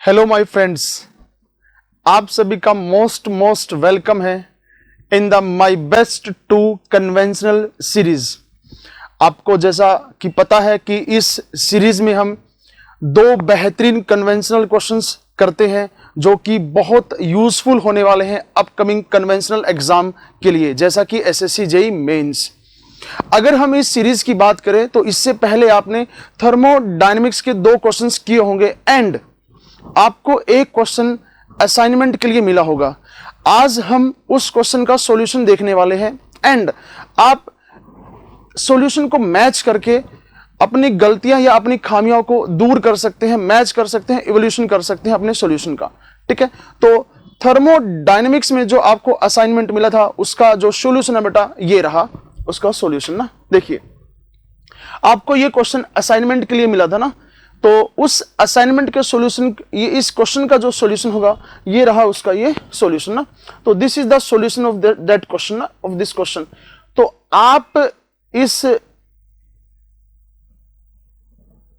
Hello my friends, आप सभी का मोस्ट वेलकम है in the my best to conventional series. आपको जैसा कि पता है कि इस सीरीज में हम दो बेहतरीन कन्वेंशनल क्वेश्चंस करते हैं जो कि बहुत यूजफुल होने वाले हैं अपकमिंग कन्वेंशनल एग्जाम के लिए, जैसा कि एसएससी जेईई मेंस। अगर हम इस सीरीज की बात करें तो इससे पहले आपने थर्मोडायनेमिक्स के दो क्वेश्चंस किए होंगे एंड आपको एक क्वेश्चन असाइनमेंट के लिए मिला होगा। आज हम उस क्वेश्चन का सॉल्यूशन देखने वाले हैं एंड आप सॉल्यूशन को मैच करके अपनी गलतियां या अपनी खामियों को दूर कर सकते हैं, मैच कर सकते हैं, इवोल्यूशन कर सकते हैं अपने सॉल्यूशन का। ठीक है, तो थर्मोडायनेमिक्स में जो आपको असाइनमेंट मिला था उसका जो सॉल्यूशन है बेटा ये रहा उसका सॉल्यूशन ना। देखिए, आपको ये क्वेश्चन असाइनमेंट के लिए मिला था ना, तो उस असाइनमेंट के सॉल्यूशन, ये इस क्वेश्चन का जो सॉल्यूशन होगा ये रहा उसका ये सॉल्यूशन ना। तो this is the solution of that question ना, ऑफ दिस क्वेश्चन। तो आप इस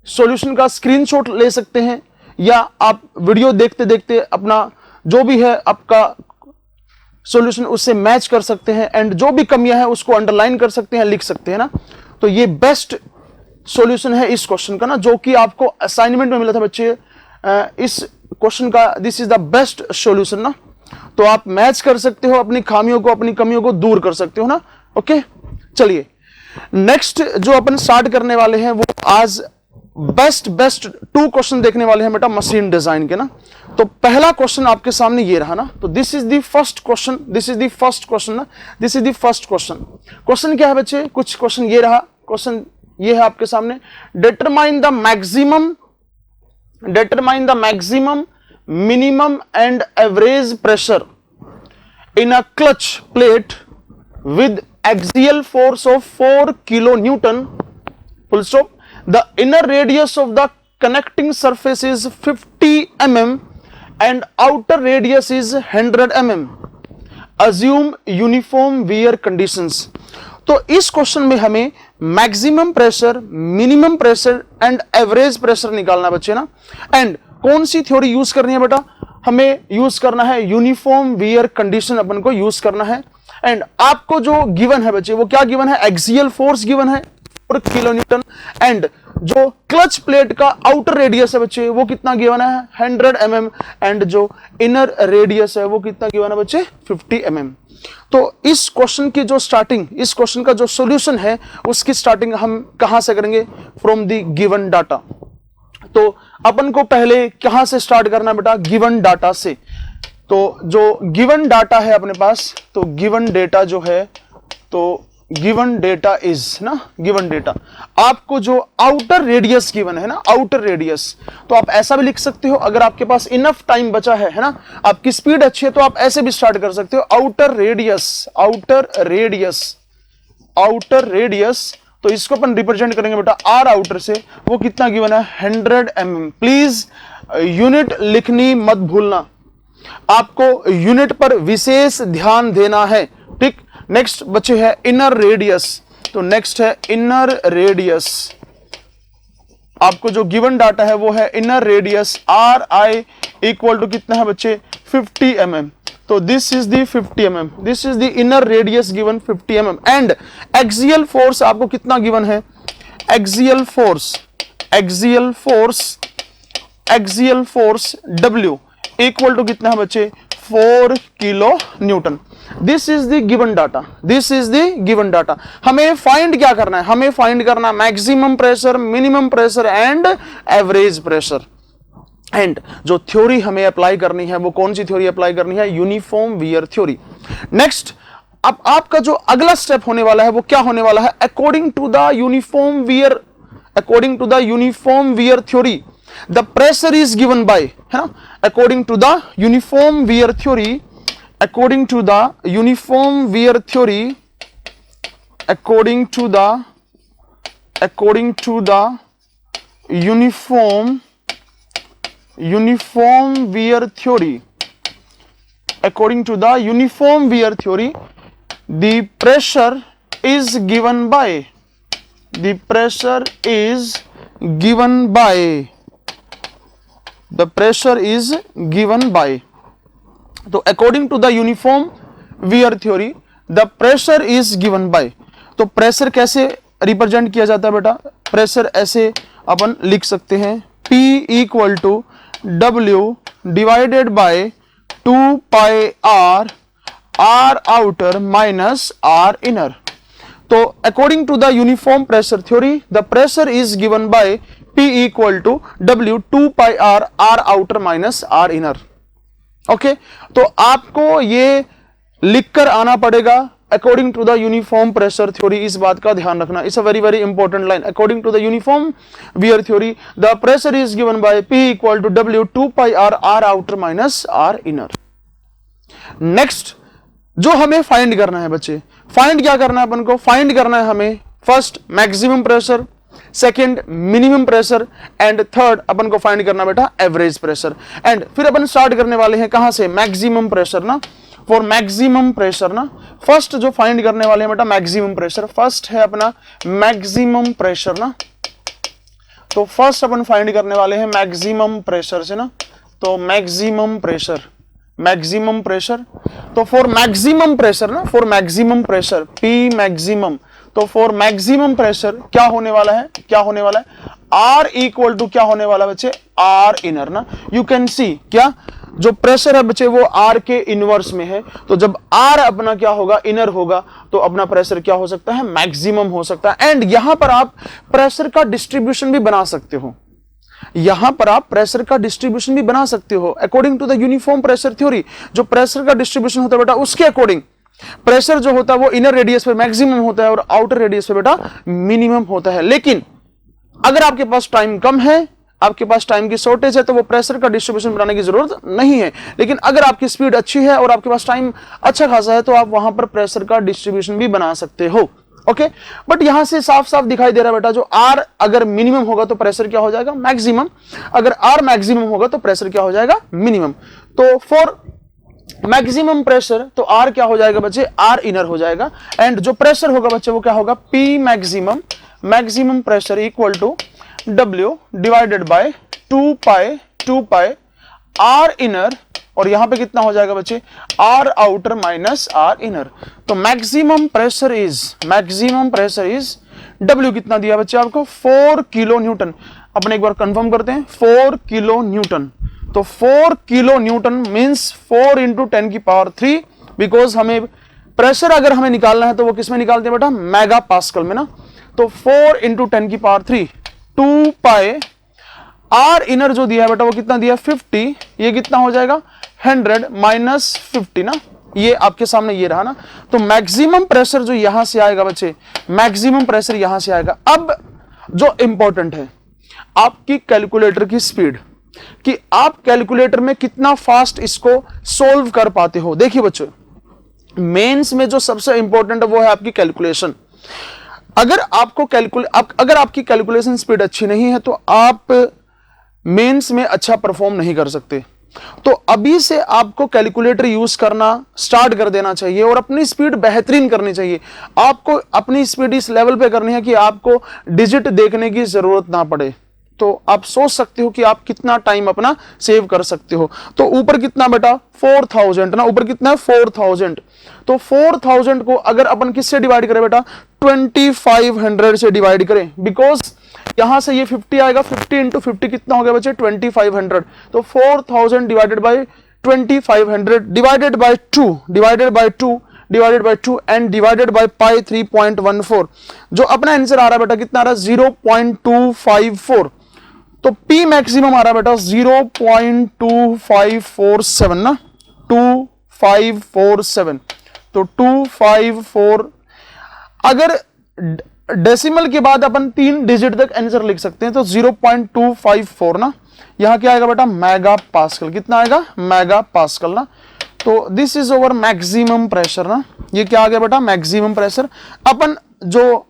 सॉल्यूशन का स्क्रीनशॉट ले सकते हैं या आप वीडियो देखते देखते अपना जो भी है आपका सॉल्यूशन उससे मैच कर सकते हैं एंड जो भी कमियां हैं उसको अंडरलाइन कर सकते हैं, लिख सकते हैं ना। तो ये बेस्ट सॉल्यूशन है इस क्वेश्चन का ना, जो कि आपको असाइनमेंट में मिला था बच्चे। इस क्वेश्चन का this is the best solution ना। तो आप मैच कर सकते हो, अपनी खामियों को, अपनी कमियों को दूर कर सकते हो ना। ओके, चलिए नेक्स्ट जो अपन स्टार्ट करने वाले हैं वो आज बेस्ट टू क्वेश्चन देखने वाले हैं बेटा मशीन डिजाइन के ना। तो पहला क्वेश्चन आपके सामने ये रहा ना, तो this is the first question, this is the first question ना, this is the first question. Question क्या है बच्चे? कुछ क्वेश्चन ये रहा, क्वेश्चन ये है आपके सामने। Determine the maximum minimum and average pressure in a clutch plate with axial force of 4 kilo Newton, full stop. The inner radius of the connecting surface is 50 mm and outer radius is 100 mm. Assume uniform wear conditions. तो इस question में हमें maximum pressure, minimum pressure and average pressure निकालना बच्चे ना। And कौन सी theory use करनी है बेटा? हमें यूज करना है यूनिफॉर्म वियर कंडीशन, अपन को यूज करना है। एंड आपको जो गिवन है बच्चे वो क्या गिवन है? एक्सियल फोर्स गिवन है 4 किलो न्यूटन एंड जो क्लच प्लेट का आउटर रेडियस है बच्चे वो कितना गिवन है? 100 mm एंड जो इनर रेडियस है वो कितना गिवन है बच्चे? 50 mm। तो इस क्वेश्चन की जो स्टार्टिंग, इस क्वेश्चन का जो सॉल्यूशन है उसकी स्टार्टिंग हम कहां से करेंगे? From the given data. तो अपन को पहले कहां से स्टार्ट करना है बेटा? गिवन डाटा से। तो जो गिवन डाटा है अपने पास, तो गिवन डेटा जो है, तो गिवन डेटा इज ना, गिवन डेटा आपको जो आउटर रेडियस गिवन है ना, आउटर रेडियस, तो आप ऐसा भी लिख सकते हो अगर आपके पास इनफ टाइम बचा है ना, आपकी स्पीड अच्छी है तो आप ऐसे भी स्टार्ट कर सकते हो। Outer radius, outer radius, outer radius, तो इसको अपन रिप्रेजेंट करेंगे बेटा आर आउटर से, वो कितना गिवन है? 100 mm। प्लीज यूनिट लिखनी मत भूलना, आपको यूनिट पर विशेष ध्यान देना है। ठीक, नेक्स्ट बच्चे है इनर रेडियस। तो नेक्स्ट है इनर रेडियस, आपको जो गिवन डाटा है वो है inner radius R I equal to कितना है बच्चे? 50 mm। तो this is the 50 mm, this is the inner radius given 50 mm and axial force आपको कितना गिवन है? Axial force, axial force, axial force W equal to कितना है बच्चे? 4 kilonewton. This is the given data, this is the given data. हमें find क्या करना है? हमें फाइंड करना है maximum pressure, minimum pressure and average pressure. And जो थ्योरी हमें अप्लाई करनी है वो कौन सी थ्योरी अप्लाई करनी है? Uniform wear theory. नेक्स्ट, अब आपका जो अगला स्टेप होने वाला है वो क्या होने वाला है? According to the uniform wear, according to the uniform wear theory the pressure is given by, है ना, according to the uniform wear theory, according to the uniform wear theory, according to the uniform wear theory, according to the uniform wear theory, the pressure is given by, the pressure is given by the pressure is given by, तो according to the uniform wear theory the pressure is given by, तो pressure कैसे represent किया जाता है बेटा, pressure ऐसे अपन लिख सकते हैं P equal to W divided by 2 pi R, R outer minus R inner. तो according to the uniform pressure theory the pressure is given by P equal to W 2 pi R, R outer minus R inner. Okay, तो आपको ये लिखकर आना पड़ेगा according to the uniform pressure theory, इस बात का ध्यान रखना। It's a very very important line. According to the uniform wear theory the pressure is given by P equal to W 2 pi R, R outer minus R inner. Next जो हमें find करना है बच्चे, फाइंड क्या करना है अपन को, find करना है हमें first maximum pressure, second minimum pressure and third अपन को फाइंड करना बेटा एवरेज प्रेशर। एंड फिर अपन स्टार्ट करने वाले हैं कहां से, मैक्सिमम प्रेशर ना, फॉर मैक्सिमम प्रेशर ना फर्स्ट जो फाइंड करने वाले हैं बेटा मैक्सिमम प्रेशर, फर्स्ट है अपना मैक्सिमम प्रेशर ना, तो फर्स्ट अपन फाइंड करने वाले हैं मैक्सिमम प्रेशर से ना, तो मैक्सिमम प्रेशर, मैक्सिमम प्रेशर, तो फॉर मैक्सिमम प्रेशर ना, for maximum pressure P maximum, तो फॉर मैक्सिमम प्रेशर क्या होने वाला है, क्या होने वाला है, R इक्वल टू क्या होने वाला बच्चे, R इनर ना। यू कैन सी क्या जो प्रेशर है बच्चे वो R के इनवर्स में है, तो जब R अपना क्या होगा, इनर होगा, तो अपना प्रेशर क्या हो सकता है, मैक्सिमम हो सकता है। एंड यहां पर आप प्रेशर का डिस्ट्रीब्यूशन भी बना सकते हो, यहां पर आप प्रेशर का डिस्ट्रीब्यूशन भी बना सकते हो according to the uniform pressure theory. जो प्रेशर का डिस्ट्रीब्यूशन होता है बेटा उसके अकॉर्डिंग प्रेशर जो होता है वो इनर रेडियस पे मैक्सिमम होता है और आउटर रेडियस पे बेटा मिनिमम होता है। लेकिन अगर आपके पास टाइम कम है, आपके पास टाइम की शॉर्टेज है, तो वो प्रेशर का डिस्ट्रीब्यूशन बनाने की जरूरत नहीं है। लेकिन अगर आपकी स्पीड अच्छी है और आपके पास टाइम अच्छा खासा है, तो आप वहां पर प्रेशर का डिस्ट्रीब्यूशन भी बना सकते हो। ओके, बट यहां से साफ साफ दिखाई दे रहा है बेटा जो R अगर मिनिमम होगा तो प्रेशर क्या हो जाएगा, मैक्सिमम, अगर R मैक्सिमम होगा तो प्रेशर क्या हो जाएगा, मिनिमम। तो फॉर मैक्सिमम प्रेशर तो R क्या हो जाएगा बच्चे, R इनर हो जाएगा। एंड जो प्रेशर होगा बच्चे वो क्या होगा, P maximum, maximum pressure equal to W divided by 2 pi R inner, और यहां पे कितना हो जाएगा बच्चे, R outer minus R inner. तो मैक्सिमम प्रेशर इज W कितना दिया बच्चे आपको, 4 किलो न्यूटन। अपन एक बार कंफर्म करते हैं, 4 किलो न्यूटन। तो 4 किलो न्यूटन मींस 4 इंटू 10 की पावर 3, बिकॉज हमें प्रेशर अगर हमें निकालना है तो वो किसमें निकालते हैं बेटा, मेगा पास्कल में ना। तो 4 इंटू 10 की पावर 3, 2 पाई R इनर जो दिया है बेटा वो कितना दिया, 50, ये कितना हो जाएगा 100 माइनस 50 ना, ये आपके सामने ये रहा ना। तो मैक्सिमम प्रेशर जो यहां से आएगा बच्चे, मैक्सिमम प्रेशर यहां से आएगा। अब जो इंपॉर्टेंट है आपकी कैलकुलेटर की स्पीड, कि आप कैलकुलेटर में कितना फास्ट इसको सोल्व कर पाते हो। देखिए बच्चों, मेंस में जो सबसे इंपॉर्टेंट है वो है आपकी कैलकुलेशन। अगर आपकी कैलकुलेशन स्पीड अच्छी नहीं है तो आप मेंस में अच्छा परफॉर्म नहीं कर सकते। तो अभी से आपको कैलकुलेटर यूज करना स्टार्ट कर देना चाहिए और अपनी स्पीड बेहतरीन करनी चाहिए। आपको अपनी स्पीड इस लेवल पे करनी है कि आपको डिजिट देखने की जरूरत ना पड़े। तो आप सोच सकते हो कि आप कितना टाइम अपना सेव कर सकते हो। तो ऊपर कितना बेटा 4000 ना, ऊपर कितना है 4000। तो 4000 को अगर अपन किससे डिवाइड करें बेटा, 2500 से डिवाइड करें, बिकॉज यहां से ये 50 आएगा, 50 इंटू 50 कितना हो गया बच्चे 2500। तो 4000 divided by 2500 divided by 2 divided by 2 and divided by pi 3.14। जो अपना आंसर आ रहा है बेटा कितना आ रहा है 0.254। तो P मैक्सिमम आ रहा है बेटा 0.2547 ना, 2547। तो 254, अगर डेसिमल के बाद अपन 3 डिजिट तक आंसर लिख सकते हैं, तो 0.254 ना, यहां क्या आएगा बेटा मेगा पास्कल। कितना आएगा, मेगा पास्कल ना। तो this is over maximum pressure ना, ये क्या आ गया बेटा मैक्सिमम प्रेशर। अपन जो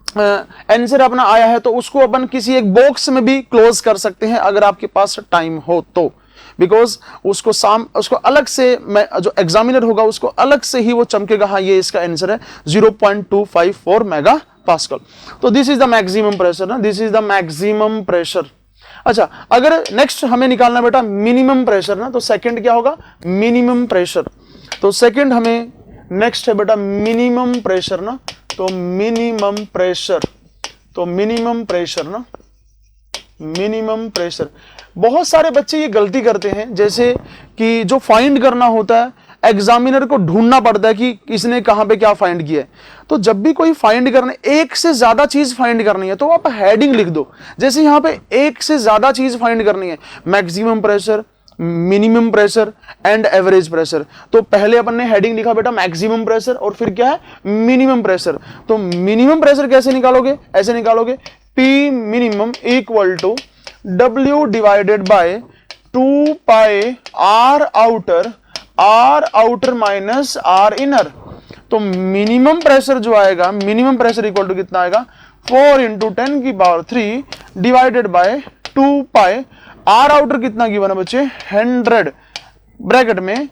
आंसर अपना आया है तो उसको अपन किसी एक बॉक्स में भी क्लोज कर सकते हैं अगर आपके पास टाइम हो तो, बिकॉज उसको अलग से जो एग्जामिनर होगा उसको अलग से ही वो चमकेगा, हाँ ये इसका आंसर है 0.254 मेगा पास्कल। तो this is the maximum pressure ना, this is the maximum pressure. अच्छा, अगर नेक्स्ट हमें निकालना बेटा मिनिमम प्रेशर ना, तो सेकंड क्या होगा, मिनिमम प्रेशर। तो सेकंड हमें नेक्स्ट है बेटा मिनिमम प्रेशर ना, तो मिनिमम प्रेशर, तो मिनिमम प्रेशर ना, मिनिमम प्रेशर। बहुत सारे बच्चे ये गलती करते हैं, जैसे कि जो फाइंड करना होता है एग्जामिनर को ढूंढना पड़ता है कि किसने कहां पे क्या फाइंड किया है। तो जब भी कोई फाइंड करना, एक से ज्यादा चीज फाइंड करनी है तो आप हेडिंग लिख दो। जैसे यहां पे एक से ज्यादा चीज फाइंड करनी है, maximum pressure, minimum pressure and average pressure. तो पहले अपन ने हेडिंग लिखा बेटा मैक्सिमम प्रेशर और फिर क्या है मिनिमम प्रेशर। तो मिनिमम प्रेशर कैसे निकालोगे, ऐसे निकालोगे P minimum equal to W divided by 2 pi R outer minus R inner. तो मिनिमम प्रेशर जो आएगा, मिनिमम प्रेशर इक्वल टू कितना आएगा 4 इंटू 10 की power 3 divided by 2 pi R outer कितना गिवन है बच्चे 100, ब्रैकेट में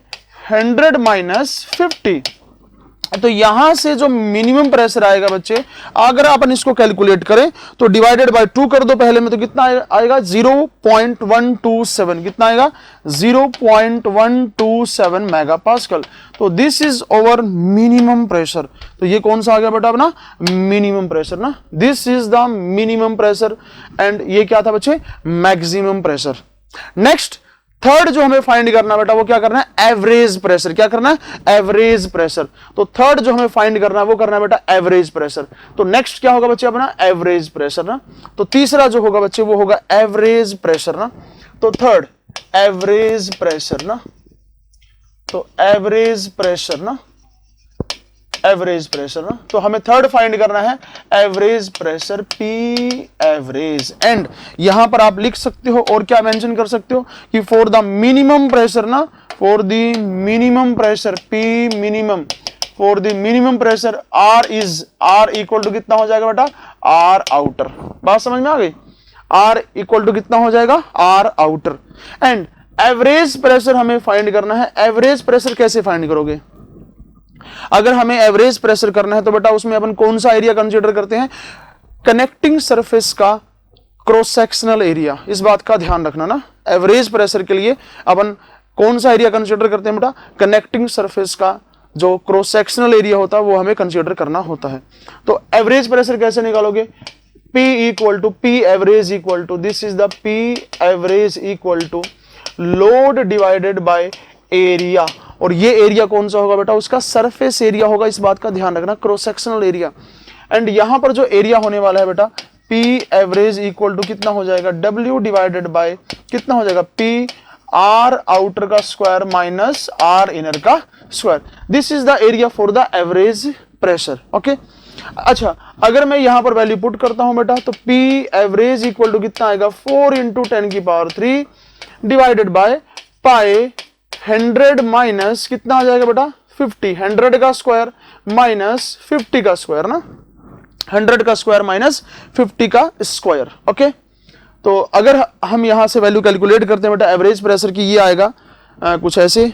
100 माइनस 50। तो यहां से जो मिनिमम प्रेशर आएगा बच्चे, अगर अपन इसको कैलकुलेट करें तो डिवाइडेड बाय 2 कर दो पहले में, तो कितना आएगा 0.127, कितना आएगा 0.127 मेगापास्कल। तो this is over minimum pressure. तो ये कौन सा आ गया बेटा अपना मिनिमम प्रेशर ना, this is the minimum pressure and ये क्या था बच्चे मैक्सिमम प्रेशर। नेक्स्ट थर्ड जो हमें फाइंड करना बेटा वो क्या करना है एवरेज प्रेशर। क्या करना है एवरेज प्रेशर। तो थर्ड जो हमें फाइंड करना है वो करना है बेटा एवरेज प्रेशर। तो नेक्स्ट क्या होगा बच्चे अपना एवरेज प्रेशर ना। तो तीसरा जो होगा बच्चे वो होगा एवरेज प्रेशर ना। तो थर्ड एवरेज प्रेशर ना, तो एवरेज प्रेशर ना, एवरेज प्रेशर ना। तो हमें थर्ड फाइंड करना है average pressure P average. And यहां पर आप लिख सकते हो और क्या मेंशन कर सकते हो कि फॉर द मिनिमम प्रेशर ना, for the minimum pressure P minimum, for the minimum pressure R equal to कितना हो जाएगा बेटा R आउटर। बात समझ में आ गई, R इक्वल टू कितना हो जाएगा R outer. And average pressure हमें फाइंड करना है। एवरेज प्रेशर कैसे फाइंड करोगे, अगर हमें एवरेज प्रेशर करना है तो बेटा उसमें अपन कौन सा एरिया कंसीडर करते हैं, कनेक्टिंग सरफेस का क्रॉस सेक्शनल एरिया। इस बात का ध्यान रखना ना, एवरेज प्रेशर के लिए अपन कौन सा एरिया कंसीडर करते हैं बेटा, कनेक्टिंग सरफेस का जो क्रॉस सेक्शनल एरिया होता है वो हमें कंसीडर करना होता है। तो एवरेज प्रेशर कैसे निकालोगे, P equal to P average equal to, this is the P average equal to load divided by area. और ये एरिया कौन सा होगा बेटा, उसका सरफेस एरिया होगा, इस बात का ध्यान रखना, क्रॉस सेक्शनल एरिया। एंड यहां पर जो एरिया होने वाला है बेटा P एवरेज इक्वल टू कितना हो जाएगा W डिवाइडेड बाय कितना हो जाएगा P R आउटर का स्क्वायर माइनस R इनर का square. This is the area for the average pressure. Okay, अच्छा अगर मैं यहां पर वैल्यू पुट करता हूं बेटा तो P एवरेज इक्वल टू कितना आएगा 4 इंटू 10 की power 3 divided by pi 100 minus कितना आ जाएगा बेटा 50, 100 का स्क्वायर माइनस 50 का स्क्वायर ना, 100 का स्क्वायर माइनस 50 का स्क्वायर। ओके, तो अगर हम यहां से वैल्यू कैलकुलेट करते हैं बेटा एवरेज प्रेशर की, ये आएगा कुछ ऐसे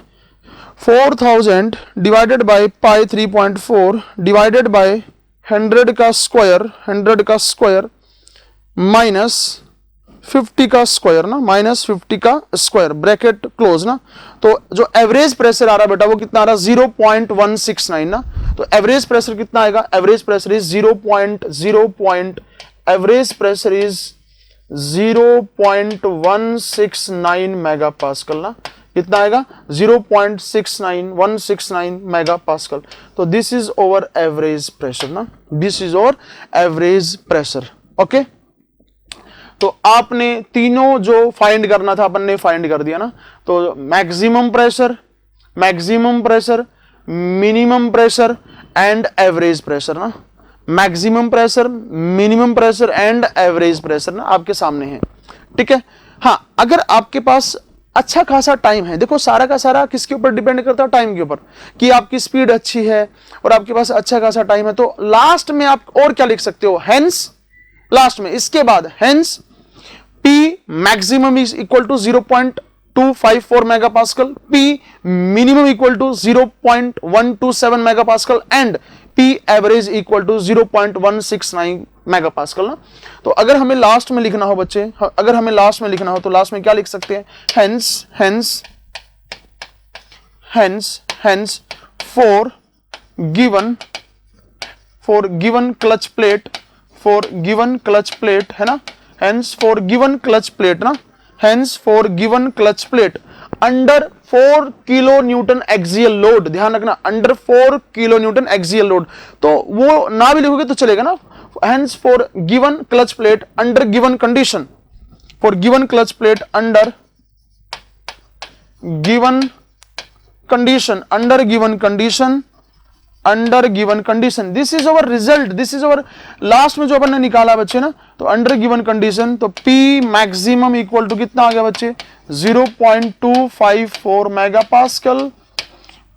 4000 divided by pi 3.4 divided by 100 का स्क्वायर माइनस 50 का स्क्वायर ना, माइनस 50 का स्क्वायर ब्रैकेट क्लोज ना। तो जो एवरेज प्रेशर आ रहा है बेटा वो कितना आ रहा है 0.169 ना। तो एवरेज प्रेशर कितना आएगा, एवरेज प्रेशर इज 0.169 मेगापास्कल ना। कितना आएगा 0.169 मेगापास्कल। तो this is over average pressure ना, this is over average pressure. Okay, तो आपने तीनों जो फाइंड करना था अपन ने फाइंड कर दिया ना। तो maximum pressure, minimum pressure and average pressure ना, maximum pressure, minimum pressure and average pressure ना आपके सामने है। ठीक है, हाँ अगर आपके पास अच्छा खासा टाइम है, देखो सारा का सारा किसके ऊपर डिपेंड करता है, टाइम के ऊपर, कि आपकी स्पीड अच्छी है और आपके पास अच्छा खासा टाइम है, तो लास्ट में आप और क्या लिख सकते हो, हेंस, लास्ट में इसके बाद hence P maximum is equal to 0.254 megapascal, P minimum equal to 0.127 megapascal and P average equal to 0.169 megapascal ना। तो अगर हमें लास्ट में लिखना हो बच्चे, अगर हमें लास्ट में लिखना हो तो लास्ट में क्या लिख सकते हैं, hence for given clutch plate है ना, hence for given clutch plate under 4 kilo Newton axial load, ध्यान रखना under 4 kilo Newton axial load, तो वो ना भी लिखोगे तो चलेगा ना। hence for given clutch plate under given condition, for given clutch plate under given condition, this is our result, this is our last में जो अपन ने निकाला बच्चे ना, तो अंडर गिवन कंडीशन, तो P मैक्सिमम इक्वल टू कितना आ गया बच्चे, 0.254 megapascal,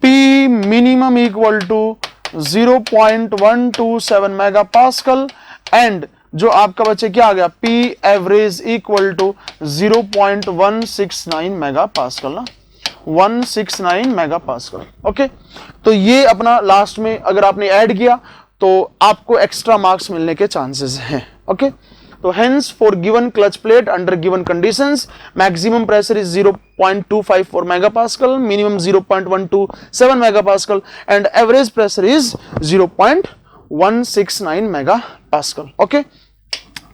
P minimum equal to 0.127 megapascal, and जो आपका बच्चे क्या आ गया, P average equal to 0.169 megapascal ना, 169 मेगापास्कल। ओके, तो ये अपना लास्ट में अगर आपने ऐड किया तो आपको एक्स्ट्रा मार्क्स मिलने के चांसेस हैं। ओके, तो hence for given clutch plate under given conditions maximum pressure is 0.254 megapascal, minimum 0.127 megapascal and average pressure is 0.169 megapascal. Okay,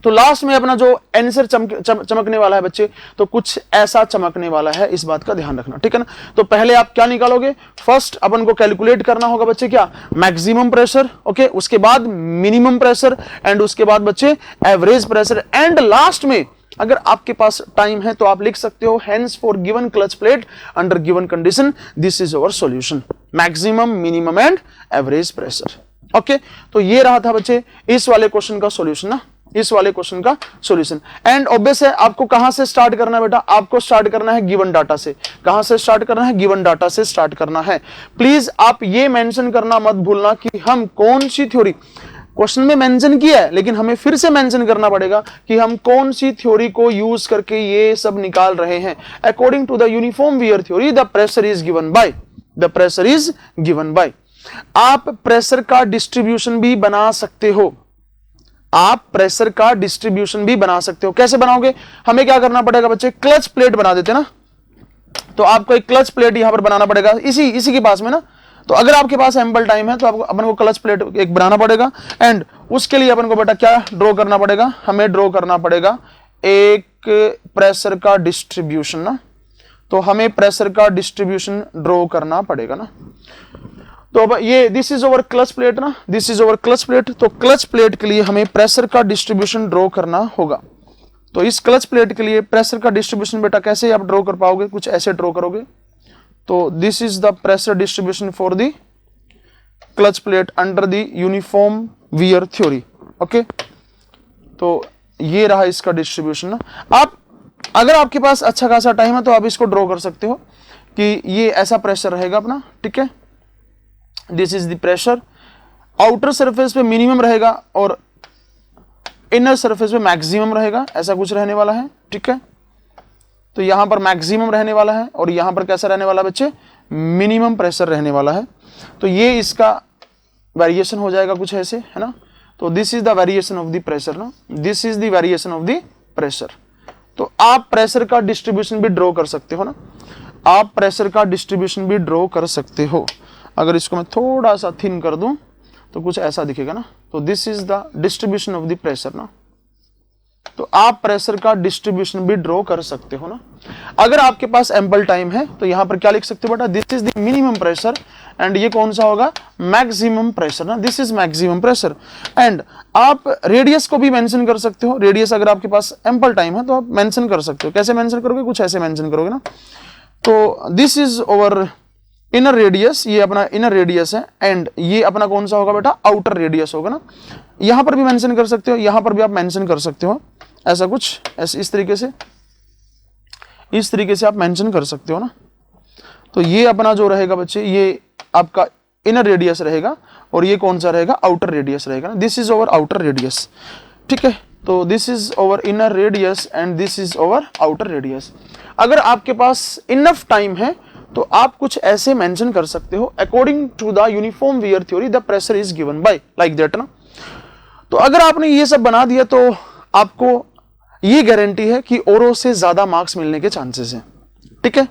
तो लास्ट में अपना जो आंसर चमकने वाला है बच्चे, तो कुछ ऐसा चमकने वाला है, इस बात का ध्यान रखना, ठीक है ना। तो पहले आप क्या निकालोगे, फर्स्ट अपन को कैलकुलेट करना होगा बच्चे क्या, मैक्सिमम प्रेशर, ओके, उसके बाद मिनिमम प्रेशर एंड उसके बाद बच्चे एवरेज प्रेशर, एंड लास्ट में अगर आपके पास टाइम है तो आप लिख सकते हो hence for given clutch plate under given condition this is our solution, maximum minimum and average pressure. Okay, तो ये रहा था बच्चे इस वाले क्वेश्चन का सॉल्यूशन ना, इस वाले क्वेश्चन का सॉल्यूशन। एंड ऑब्वियस है आपको कहां से स्टार्ट करना है बेटा, आपको स्टार्ट करना है गिवन डाटा से। कहां से स्टार्ट करना है, गिवन डाटा से स्टार्ट करना है। प्लीज आप ये मेंशन करना मत भूलना कि हम कौन सी थ्योरी, क्वेश्चन में मेंशन किया है लेकिन हमें फिर से मेंशन करना पड़ेगा कि हम कौन सी थ्योरी को यूज करके ये सब निकाल रहे हैं। According to the uniform wear theory the pressure is given by, आप प्रेशर का डिस्ट्रीब्यूशन भी बना सकते हो, आप प्रेशर का डिस्ट्रीब्यूशन भी बना सकते हो। कैसे बनाओगे, हमें क्या करना पड़ेगा बच्चे, क्लच प्लेट बना देते ना, तो आपको एक क्लच प्लेट यहां पर बनाना पड़ेगा इसी के पास में ना। तो अगर आपके पास एम्पल टाइम है तो आपको अपन को क्लच प्लेट एक बनाना पड़ेगा, एंड उसके लिए अपन को बेटा क्या ड्रॉ करना पड़ेगा, हमें ड्रॉ करना पड़ेगा एक प्रेशर का डिस्ट्रीब्यूशन ना। तो हमें प्रेशर का डिस्ट्रीब्यूशन ड्रॉ करना पड़ेगा ना। तो अब ये this is over clutch plate ना, this is over clutch plate, तो क्लच प्लेट के लिए हमें प्रेशर का डिस्ट्रीब्यूशन ड्रॉ करना होगा। तो इस क्लच प्लेट के लिए प्रेशर का डिस्ट्रीब्यूशन बेटा कैसे आप ड्रॉ कर पाओगे, कुछ ऐसे ड्रॉ करोगे। तो this is the pressure distribution for the clutch plate under the uniform wear theory. Okay, तो ये रहा इसका डिस्ट्रीब्यूशन ना। आप अगर आपके पास अच्छा खासा टाइम है तो आप इसको ड्रॉ कर सकते हो कि ये ऐसा प्रेशर रहेगा अपना, ठीक है। This is the pressure, outer surface पे मिनिमम रहेगा और इनर सरफेस पे मैक्सिमम रहेगा, ऐसा कुछ रहने वाला है, ठीक है। तो यहां पर मैक्सिमम रहने वाला है और यहां पर कैसा रहने वाला है बच्चे, मिनिमम प्रेशर रहने वाला है। तो ये इसका वेरिएशन हो जाएगा कुछ ऐसे, है ना। तो this is the variation of the pressure ना, this is the variation of the pressure. तो आप प्रेशर का डिस्ट्रीब्यूशन भी ड्रॉ कर सकते हो ना, आप प्रेशर का डिस्ट्रीब्यूशन भी ड्रॉ कर सकते हो। अगर इसको मैं थोड़ा सा थिन कर दूं तो कुछ ऐसा दिखेगा ना। तो this is the distribution of the pressure ना। तो आप प्रेशर का डिस्ट्रीब्यूशन भी ड्रॉ कर सकते हो ना। अगर आपके पास एम्पल टाइम है तो यहां पर क्या लिख सकते हो बेटा, this is the minimum pressure and ये कौन सा होगा, मैक्सिमम प्रेशर ना, this is maximum pressure. And आप रेडियस को भी मेंशन कर सकते हो, रेडियस अगर आपके पास एम्पल टाइम है तो आप मेंशन कर सकते हो। कैसे मेंशन करोगे, कुछ ऐसे मेंशन करोगे ना। तो this is over inner radius, ये अपना इनर रेडियस है एंड ये अपना कौन सा होगा बेटा, आउटर रेडियस होगा ना। यहां पर भी मेंशन कर सकते हो, यहां पर भी आप मेंशन कर सकते हो, ऐसा कुछ ऐसे इस तरीके से आप मेंशन कर सकते हो ना। तो ये अपना जो रहेगा बच्चे, ये आपका इनर रेडियस रहेगा और ये कौन सा रहेगा, आउटर रेडियस रहेगा ना। This is over outer radius, ठीक है। तो this is over inner radius and this is over outer radius. अगर आपके पास इनफ टाइम है तो आप कुछ ऐसे मेंशन कर सकते हो, according to the uniform wear theory the pressure is given by, like that ना। तो अगर आपने ये सब बना दिया तो आपको ये गारंटी है कि औरों से ज्यादा मार्क्स मिलने के चांसेस हैं, ठीक है।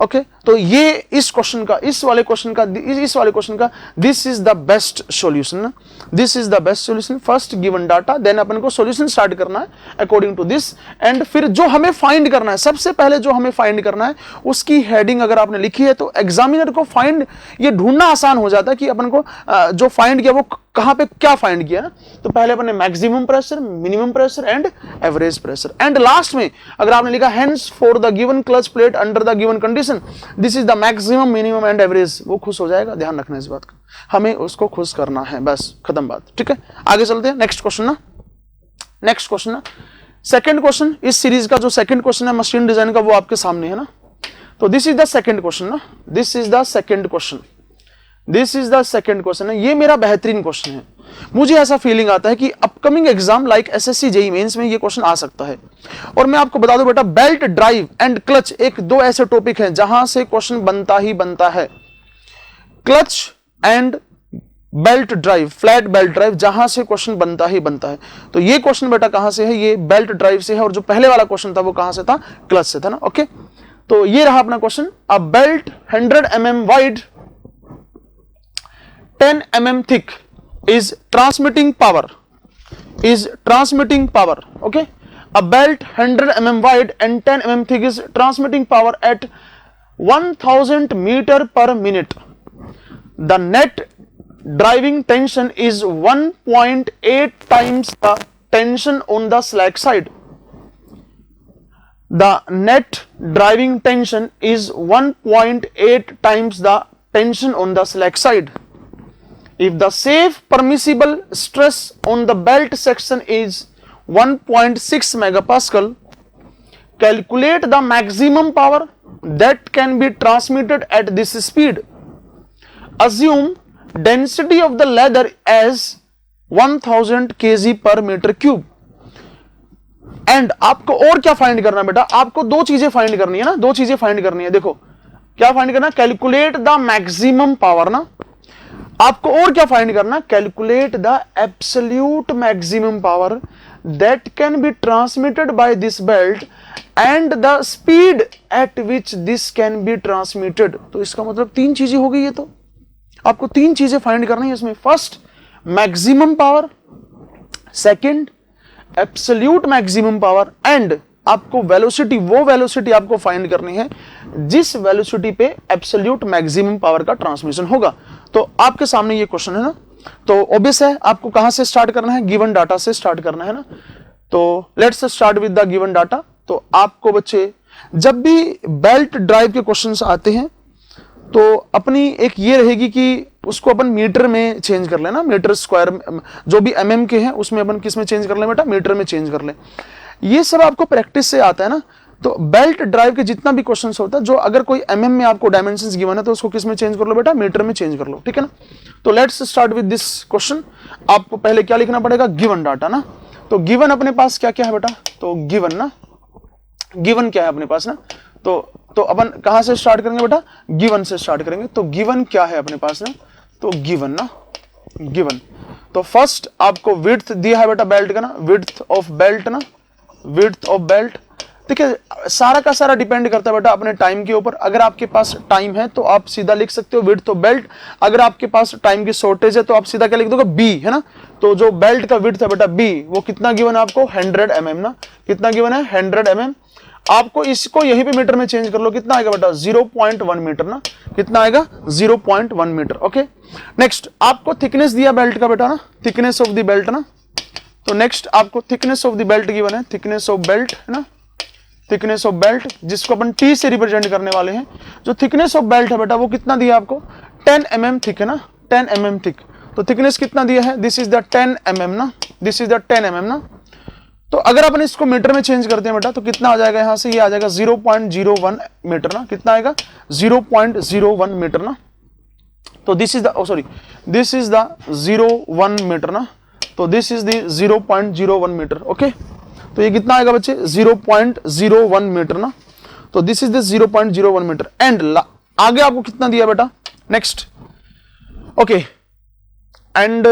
ओके तो ये इस क्वेश्चन का, इस वाले क्वेश्चन का this is the best solution ना, this is the best solution. First given data, then अपन को सॉल्यूशन स्टार्ट करना है अकॉर्डिंग टू दिस, एंड फिर जो हमें फाइंड करना है, सबसे पहले जो हमें फाइंड करना है उसकी हेडिंग अगर आपने लिखी है तो एग्जामिनर को फाइंड, ये ढूंढना आसान हो जाता है कि अपन को जो फाइंड किया वो कहां पे क्या फाइंड किया ना। तो पहले अपन ने maximum pressure, minimum pressure and average pressure, and last में अगर आपने लिखा hence for the given clutch plate under the given condition this is the maximum, minimum and average, वो खुश हो जाएगा। ध्यान रखना इस बात का, हमें उसको खुश करना है, बस खत्म बात, ठीक है। आगे चलते हैं नेक्स्ट क्वेश्चन ना, नेक्स्ट क्वेश्चन ना, सेकंड क्वेश्चन इस सीरीज का जो सेकंड क्वेश्चन है मशीन डिजाइन का, वो आपके सामने है ना। तो this is the second question ना, this is the second question, this is the second question है। ये मेरा बेहतरीन क्वेश्चन है, मुझे ऐसा फीलिंग आता है कि upcoming exam like SSC JEE mains में ये क्वेश्चन आ सकता है। और मैं आपको बता दूं बेटा, बेल्ट ड्राइव एंड क्लच एक दो ऐसे टॉपिक हैं जहां से क्वेश्चन बनता ही बनता है। Clutch and belt drive, flat belt drive, जहां से क्वेश्चन बनता ही बनता है। तो ये क्वेश्चन बेटा कहां से है, ये बेल्ट ड्राइव से है, और जो पहले वाला क्वेश्चन था वो कहां से था, क्लच से था ना। ओके तो ये रहा अपना question. A belt 100 mm wide 10 mm thick is transmitting power, okay, a belt 100 mm wide and 10 mm thick is transmitting power at 1000 meter per minute. The net driving tension is 1.8 times the tension on the slack side. The net driving tension is 1.8 times the tension on the slack side. If the safe permissible stress on the belt section is 1.6 megapascal, calculate the maximum power that can be transmitted at this speed. Assume density of the leather as 1000 kg per meter cube. And आपको और क्या find करना है बेटा, आपको दो चीजें find करनी है ना, दो चीजें फाइंड करनी है। देखो क्या फाइंड करना है, कैलकुलेट द मैक्सिमम पावर ना। आपको और क्या फाइंड करना, calculate the absolute maximum power that can be transmitted by this belt and the speed at which this can be transmitted. तो इसका मतलब तीन चीजें हो गई है, तो आपको तीन चीजें फाइंड करनी है इसमें। First maximum power, second absolute maximum power, and आपको वेलोसिटी, वो वेलोसिटी आपको फाइंड करनी है जिस वेलोसिटी पे एब्सोल्यूट मैक्सिमम पावर का ट्रांसमिशन होगा। तो आपके सामने ये क्वेश्चन है ना, तो ऑब्वियस है आपको कहां से स्टार्ट करना है, गिवन डाटा से स्टार्ट करना है ना। तो let's start with the given data. तो आपको बच्चे जब भी बेल्ट ड्राइव के क्वेश्चंस आते हैं तो अपनी एक ये रहेगी कि उसको अपन मीटर में चेंज कर लेना, मीटर स्क्वायर, जो भी mm के हैं उसमें अपन किस में चेंज कर ले बेटा, मीटर में चेंज कर ले। ये सब आपको प्रैक्टिस से आता है ना। तो बेल्ट ड्राइव के जितना भी क्वेश्चंस होता है, जो अगर कोई mm में आपको डायमेंशंस गिवन है तो उसको किस में चेंज कर लो बेटा, मीटर में चेंज कर लो, ठीक है ना। तो let's start with this question. आपको पहले क्या लिखना पड़ेगा, गिवन डाटा ना। तो गिवन अपने पास क्या क्या है बेटा, तो गिवन ना, गिवन क्या है अपने पास ना, तो अपन कहां से स्टार्ट करेंगे बेटा, गिवन से स्टार्ट करेंगे। तो गिवन क्या है अपने पास ना, तो गिवन ना, गिवन। तो फर्स्ट आपको विड्थ दिया है बेटा बेल्ट का ना, विड्थ ऑफ बेल्ट ना, विड्थ ऑफ बेल्ट। देखिए सारा का सारा डिपेंड करता है बेटा अपने टाइम के ऊपर। अगर आपके पास टाइम है तो आप सीधा लिख सकते हो विड्थ ऑफ बेल्ट, अगर आपके पास टाइम की शॉर्टेज है तो आप सीधा क्या लिख दोगे, बी, है ना। तो जो बेल्ट का विड्थ है बेटा बी, वो कितना गिवन है आपको, 100 mm ना, कितना गिवन है, 100 mm। आपको इसको यहीं पे मीटर में चेंज कर लो, कितना आएगा बेटा, 0.1 मीटर ना, कितना आएगा, 0.1 मीटर। ओके नेक्स्ट आपको थिकनेस दिया बेल्ट का बेटा ना, थिकनेस ऑफ द बेल्ट ना। तो नेक्स्ट आपको thickness of the belt given है, थिकनेस ऑफ बेल्ट है ना, थिकनेस ऑफ बेल्ट जिसको अपन टी से रिप्रेजेंट करने वाले हैं। जो थिकनेस ऑफ बेल्ट है बेटा वो कितना दिया आपको, 10 mm थिक है ना, 10 mm थिक। तो थिकनेस कितना दिया है, दिस इज द 10 mm ना, दिस इज द 10 mm ना। तो अगर अपन इसको मीटर में चेंज करते हैं बेटा तो कितना आ जाएगा, यहां से ये आ जाएगा 0.01 मीटर ना, कितना आएगा, 0.01 मीटर ना। तो this is the, sorry this is the 0.1 metre ना, तो this is the 0.01 metre. Okay तो ये कितना आएगा बच्चे, 0.01 मीटर ना। तो this is the 0.01 metre. And आगे आपको कितना दिया बेटा, नेक्स्ट, ओके, एंड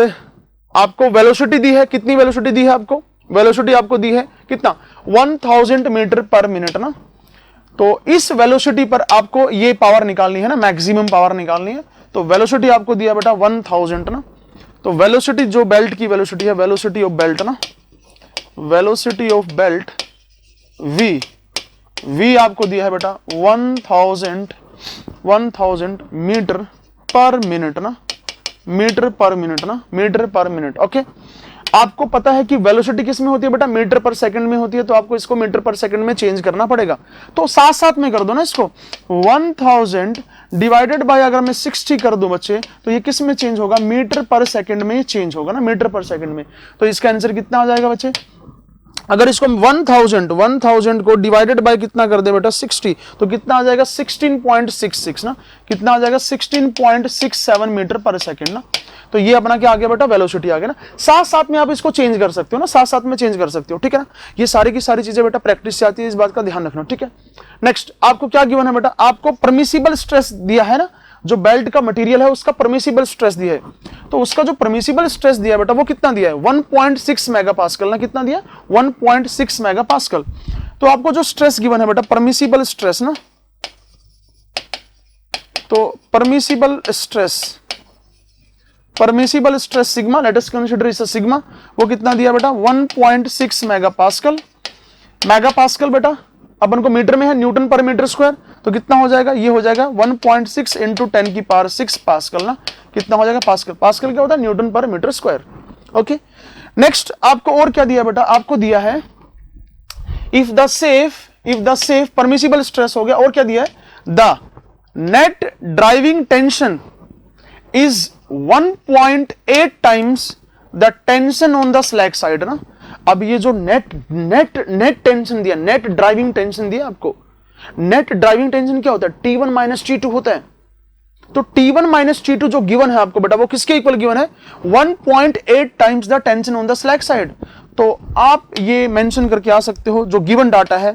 आपको वेलोसिटी दी है, कितनी वेलोसिटी दी है आपको, वेलोसिटी आपको दी है कितना, 1000 मीटर पर मिनट ना। तो इस वेलोसिटी पर आपको ये पावर निकालनी है ना, मैक्सिमम पावर निकालनी है। तो वेलोसिटी आपको दिया बेटा 1000 ना। तो वेलोसिटी जो बेल्ट की वेलोसिटी है, वेलोसिटी ऑफ बेल्ट ना, वेलोसिटी ऑफ बेल्ट v आपको दिया है बेटा 1000 मीटर पर मिनट ना, मीटर पर मिनट ना, मीटर पर मिनट। ओके, आपको पता है कि वेलोसिटी किस में होती है बेटा, मीटर पर सेकंड में होती है, तो आपको इसको मीटर पर सेकंड में चेंज करना पड़ेगा। तो साथ साथ में कर दो ना इसको, 1000 डिवाइडेड बाय अगर मैं 60 कर दूं बच्चे, तो ये किस में चेंज होगा, मीटर पर सेकंड में चेंज होगा ना, मीटर पर सेकंड में। तो इसका आंसर कितना आ जाएगा बच्चे, अगर इसको 1000 को डिवाइडेड बाय कितना कर दे बेटा 60, तो कितना आ जाएगा 16.66 ना, कितना आ जाएगा 16.67 मीटर पर सेकंड ना। तो ये अपना क्या आ गया बेटा, वेलोसिटी आ गया ना। साथ साथ में आप इसको चेंज कर सकते हो ना, साथ साथ में चेंज कर सकते हो, ठीक है ना। ये सारी की सारी चीजें बेटा प्रैक्टिस से आती है, इस बात का ध्यान रखना, ठीक है। नेक्स्ट आपको क्या गिवन है बेटा, आपको परमिसिबल स्ट्रेस दिया है ना, जो बेल्ट का मटेरियल है उसका परमिसिबल स्ट्रेस दिया है। तो उसका जो परमिसिबल स्ट्रेस दिया है बेटा वो कितना दिया है, 1.6 मेगापास्कल ना, कितना दिया 1.6 मेगापास्कल। तो आपको जो स्ट्रेस गिवन है बेटा, परमिसिबल स्ट्रेस ना, तो permissible stress sigma, late us consider इस सिग्मा, वो कितना दिया बेटा 1.6 मेगापास्कल। मेगापास्कल बेटा अपन को मीटर में है, न्यूटन पर मीटर स्क्वायर, तो कितना हो जाएगा, ये हो जाएगा 1.6 इंटू 10 की पावर 6 पास्कल ना, कितना हो जाएगा पास्कल। पास्कल क्या होता है, न्यूटन पर मीटर स्क्वायर। ओके, नेक्स्ट आपको और क्या दिया बेटा, आपको दिया है if the safe permissible stress हो गया, और क्या दिया है, the net driving tension is 1.8 times the tension on the slack side ना। अब ये जो नेट टेंशन दिया, नेट ड्राइविंग टेंशन दिया आपको, नेट ड्राइविंग टेंशन क्या होता है, T1 माइनस T2 होता है। तो T1 माइनस T2 जो गिवन है आपको बेटा, वो किसके इक्वल गिवन है, 1.8 times the tension on the slack side. तो आप ये मेंशन करके आ सकते हो, जो गिवन डाटा है